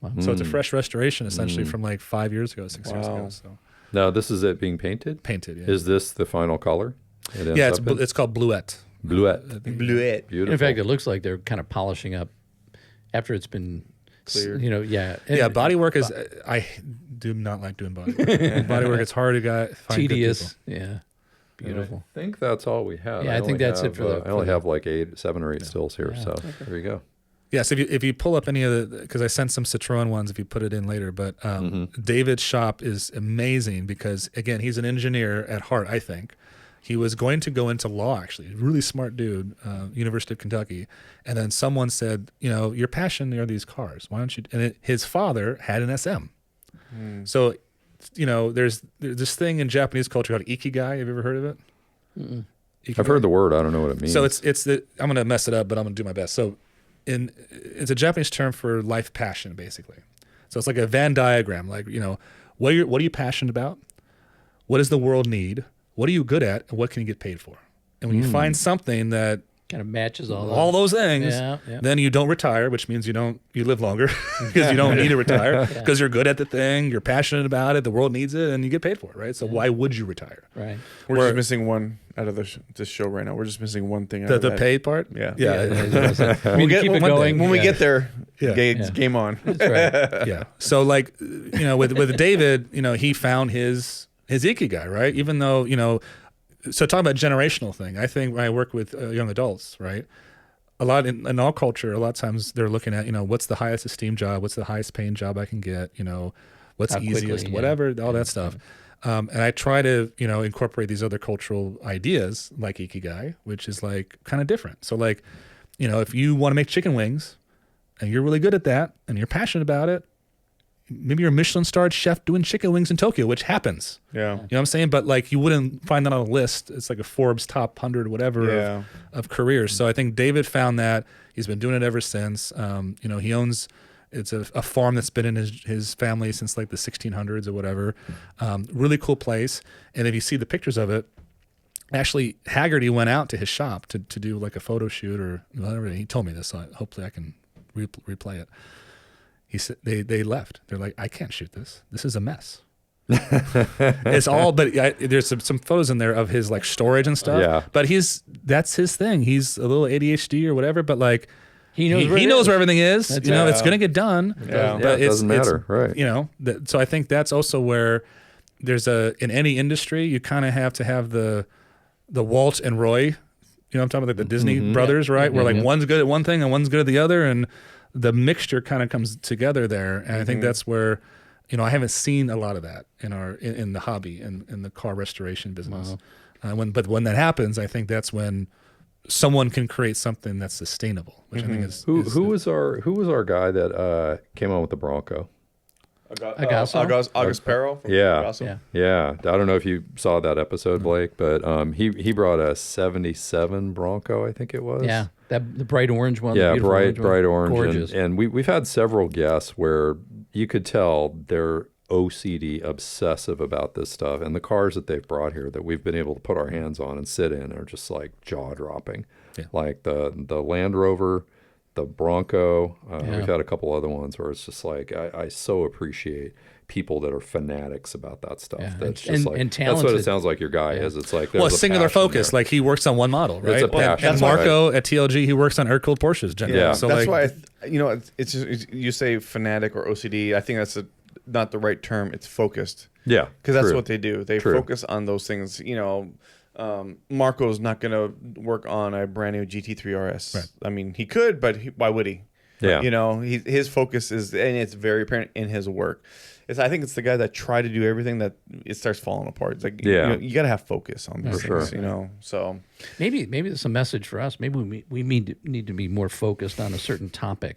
Wow. So it's a fresh restoration, essentially from like 5 years ago, 6 years ago. So Now, this is it being painted? painted. Yeah, Is this the final color? It ends yeah. up in? It's called Bluette. Bluette. Bluette. Beautiful. In fact, it looks like they're kind of polishing up after it's been Cleared. Yeah. Yeah, bodywork is. I do not like doing bodywork. Bodywork, it's hard to find good tedious. people. Yeah. Beautiful. I think that's all we have. Yeah, I think only that's it have, for the- I only for the- have like 7 or 8 stills here, so there you go. Yes, if you pull up any of the, because I sent some Citroen ones if you put it in later, but David's shop is amazing because, again, he's an engineer at heart, I think. He was going to go into law, actually. Really smart dude, University of Kentucky. And then someone said, your passion are these cars. Why don't you? And his father had an SM. So, there's this thing in Japanese culture called ikigai. Have you ever heard of it? I've heard the word. I don't know what it means. So I'm going to mess it up, but I'm going to do my best. So it's a Japanese term for life passion, basically. So it's like a Venn diagram, like, what are you passionate about? What does the world need? What are you good at? And what can you get paid for? And when you find something that Kind of matches all those things, Yeah. then you don't retire, which means you live longer because you don't need to retire because you're good at the thing, you're passionate about it, the world needs it, and you get paid for it, right? So why would you retire? Right. We're just missing one out of this show right now. We're just missing one thing out The of that. pay part? Yeah. Yeah. We'll keep it going. When we get there, Yeah. game on. That's right. Yeah. So like, with David, he found his ikigai, right? Even though, so talking about generational thing, I think when I work with young adults, right? A lot in our culture, a lot of times they're looking at, what's the highest esteemed job? What's the highest paying job I can get? What's How the quickly, easiest, yeah. whatever, all that stuff. And I try to, incorporate these other cultural ideas like ikigai, which is like kind of different. So like, if you want to make chicken wings and you're really good at that and you're passionate about it, maybe you're a Michelin-starred chef doing chicken wings in Tokyo, which happens. Yeah. You know what I'm saying? But like you wouldn't find that on a list. It's like a Forbes top 100 whatever of careers. So I think David found that. He's been doing it ever since. He owns, it's a farm that's been in his family since like the 1600s or whatever. Really cool place. And if you see the pictures of it, actually Haggerty went out to his shop to do like a photo shoot or whatever. He told me this, so hopefully I can replay it. He said they left. They're like, I can't shoot this. This is a mess. It's all, but there's some photos in there of his like storage and stuff. Yeah. But that's his thing. He's a little ADHD or whatever. But like He knows where he it knows is. where everything is. That's It's gonna get done. Yeah. Yeah, it doesn't matter, right? So I think that's also where there's in any industry you kind of have to have the Walt and Roy. I'm talking about like the Disney brothers, right? Where like one's good at one thing and one's good at the other, and the mixture kind of comes together there. And I think that's where, I haven't seen a lot of that in the hobby in the car restoration business. But when that happens, I think that's when someone can create something that's sustainable, which I think is Who was our guy that came on with the Bronco? August Perro. From Yeah. Agasso. Yeah, I don't know if you saw that episode, Blake, but he brought a '77 Bronco, I think it was. Yeah. The bright orange one. the Yeah, beautiful bright one. orange. Gorgeous. And we've had several guests where you could tell they're OCD obsessive about this stuff, and the cars that they've brought here that we've been able to put our hands on and sit in are just like jaw dropping. Yeah. Like the Land Rover, the Bronco. Yeah. We've had a couple other ones where it's just like I so appreciate people that are fanatics about that stuff. Yeah. That's And- just like and that's what it talented. sounds like your guy is. It's like well, there's a singular passion focus. there. Like he works on one model, right? It's a passion, And Marco at TLG, he works on air-cooled Porsches. Generally. Yeah. So That's like, why it's just, you say fanatic or OCD. I think that's not the right term. It's focused. Yeah, Because that's true. what they do. They True. focus on those things. Marco's not going to work on a brand new GT3 RS. Right. I mean, he could, but why would he? Yeah. His focus is, and it's very apparent in his work. I think it's the guy that tried to do everything that it starts falling apart. It's like, Yeah. you got to have focus on these For things, sure. So Maybe there's a message for us. Maybe we need to be more focused on a certain topic.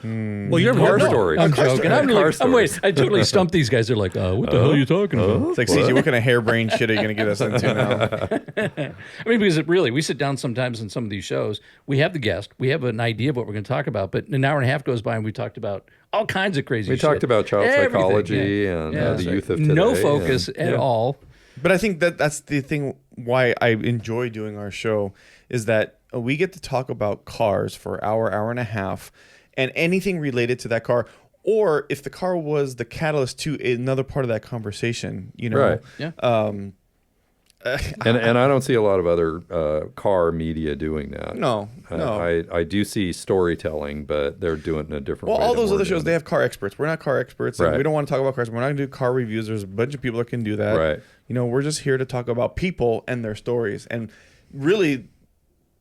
Well, you're Car story. I'm Car joking. story. I'm, Car like, I'm wait. stories. I totally stumped these guys. They're like, what the hell are you talking about? It's like, CJ, what kind of harebrained shit are you going to get us into now? I mean, because we sit down sometimes in some of these shows. We have the guest. We have an idea of what we're going to talk about. But an hour and a half goes by and we talked about all kinds of crazy We shit. talked about child Everything, psychology yeah. and Yeah. the youth of today. No focus and- at all. But I think that's the thing why I enjoy doing our show is that we get to talk about cars for an hour and a half, and anything related to that car. Or if the car was the catalyst to another part of that conversation, you know. Right. Yeah. And I don't see a lot of other car media doing that. No. I do see storytelling, but they're doing it in a different Well, way. all than those we're other shows, doing they it. have car experts. We're not car experts. And Right. we don't want to talk about cars. We're not going to do car reviews. There's a bunch of people that can do that. Right. You know, we're just here to talk about people and their stories. And really,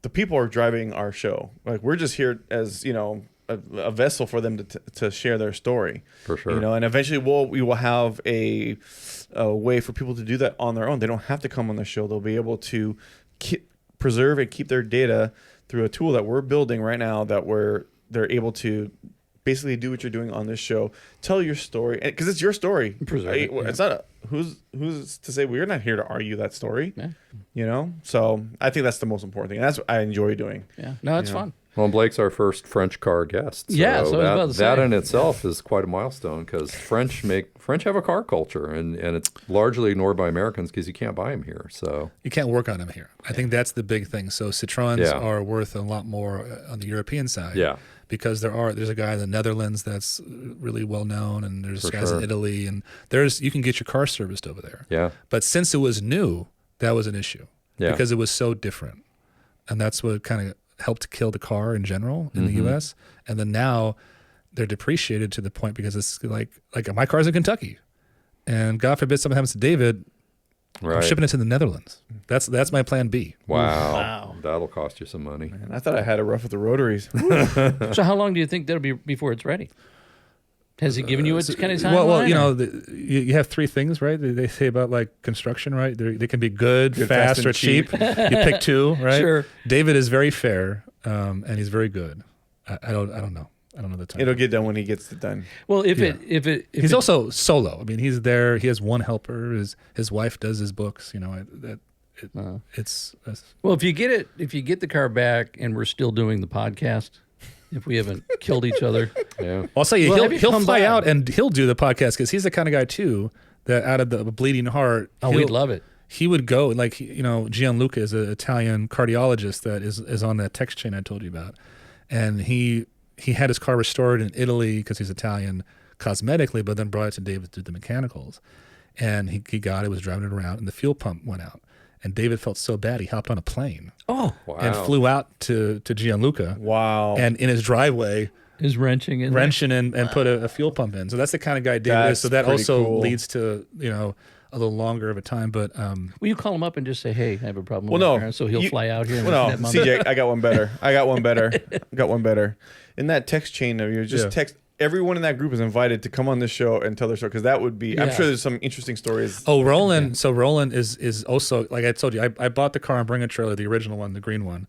the people are driving our show. Like, we're just here as, you know, a vessel for them to share their story. For sure. You know, and eventually we will have a way for people to do that on their own. They don't have to come on the show. They'll be able to preserve and keep their data through a tool that we're building right now that they're able to basically do what you're doing on this show. Tell your story, because it's your story. Preserve it, It's not who's to say we're not here to argue that story. Yeah. You know, so I think that's the most important thing. And that's what I enjoy doing. Yeah. No, it's fun. Well, Blake's our first French car guest. So Yeah, so I was about to that say. in itself is quite a milestone because French have a car culture, and it's largely ignored by Americans because you can't buy them here. So You can't work on them here. I think that's the big thing. So Citroens Yeah. are worth a lot more on the European side. Yeah. Because there's a guy in the Netherlands that's really well known, and there's For guys sure. in Italy, and you can get your car serviced over there. yeah, But since it was new, that was an issue. Yeah. Because it was so different. And that's what kind of helped kill the car in general in the US. And then now they're depreciated to the point because it's like my car's in Kentucky. And God forbid something happens to David, right. I'm shipping it to the Netherlands. That's my plan B. Wow. That'll cost you some money. And I thought I had it rough with the rotaries. So how long do you think that'll be before it's ready? Has he given you a kind of timeline? Well, you or- know, you have three things, right? They say about like construction, right? They can be good, fast, and or cheap. You pick two, right? Sure. David is very fair, and he's very good. I don't know. I don't know the time. It'll get done when he gets it done. Well, if He's also solo. I mean, he's there. He has one helper. His wife does his books. You know, it's well, if you get the car back and we're still doing the podcast, if we haven't killed each other, Yeah. I'll say Well, have you he'll come fly by? out and he'll do the podcast because he's the kind of guy too that out of the bleeding heart. oh, we'd love it. He would go, like, you know, Gianluca is an Italian cardiologist that is on that text chain I told you about. And he had his car restored in Italy because he's Italian cosmetically, but then brought it to David to do the mechanicals. And he got it, was driving it around, and the fuel pump went out. And David felt so bad, he hopped on a plane Oh, Wow. and flew out to Gianluca. Wow. And in his driveway, is wrenching in. wrenching and put a fuel pump in. So that's the kind of guy David is. That's So that pretty also cool. leads to, you know, a little longer of a time. But Will you call him up and just say, "Hey, I have a problem"? Well, with my no. car," so he'll fly out here. And Well, that no, month? CJ, I got one better. In that text chain of yours, just Yeah. text everyone in that group is invited to come on this show and tell their story because that would be. I'm Yeah. sure there's some interesting stories. Oh, Roland. So Roland is also, like I told you, I bought the car and Bring a Trailer, the original one, the green one,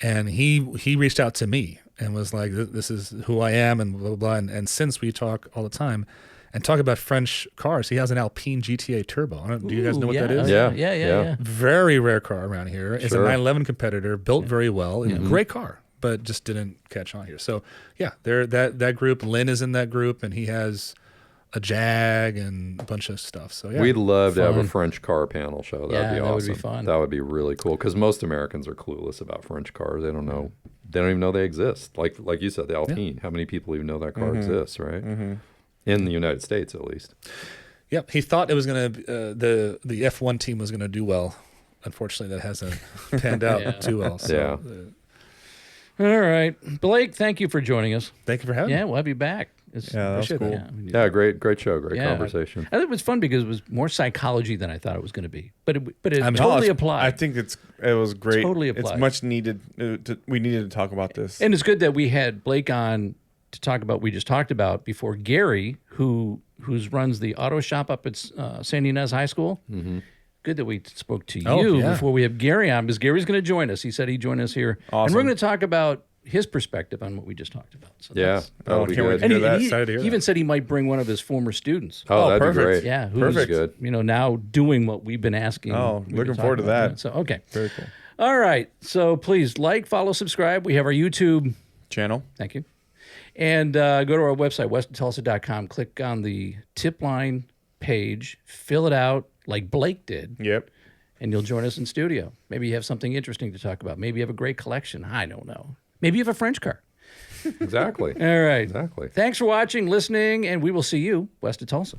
and he reached out to me and was like, "This is who I am," and blah blah blah. And since we talk all the time, and talk about French cars, he has an Alpine GTA Turbo. Do you guys know what that is? Yeah, Yeah, yeah, yeah. yeah. Very rare car around here. It's Sure. a 911 competitor, built very well, great car, but just didn't catch on here. So yeah, that group. Lynn is in that group, and he has a Jag and a bunch of stuff. So yeah, We'd love to have a Fun. French car panel show. That'd Yeah, be that would awesome. be fun. That would be really cool because most Americans are clueless about French cars. They don't know. They don't even know they exist. Like you said, the Alpine. How many people even know that car exists, right? In the United States, at least. Yep, he thought it was gonna the F1 team was gonna do well. Unfortunately, that hasn't panned out Yeah. too well. So, All right, Blake. Thank you for joining us. thank you for having Yeah, me. we'll have you back. Yeah, that was Appreciate cool. that. I mean, Yeah, great show, great Yeah. conversation. I think it was fun because it was more psychology than I thought it was going to be, but it I'm- totally No, applied. I think it was great. Totally It's applied. much needed. We needed to talk about this. And it's good that we had Blake on to talk about what we just talked about before Gary, who runs the auto shop up at San Ynez High School. Mm-hmm. Good that we spoke to Oh, you yeah. before we have Gary on, because Gary's going to join us. He said he'd join us here, and Awesome. we're going to talk about his perspective on what we just talked about. So Yeah, that's- that'll be can't wait good. to and hear that. he Excited to hear even that. said he might bring one of his former students. Oh, that'd perfect. be great. Yeah, who's Perfect. Good. now doing what we've been asking. Oh, we've been looking talking forward to about. that. So okay, Very cool. all right. So please like, follow, subscribe. We have our YouTube. Channel. Thank you. And go to our website, westtulsa.com. Click on the Tipline page. Fill it out like Blake did, Yep. and you'll join us in studio. Maybe you have something interesting to talk about. Maybe you have a great collection. I don't know. Maybe you have a French car. Exactly. All right. Exactly. Thanks for watching, listening, and we will see you west of Tulsa.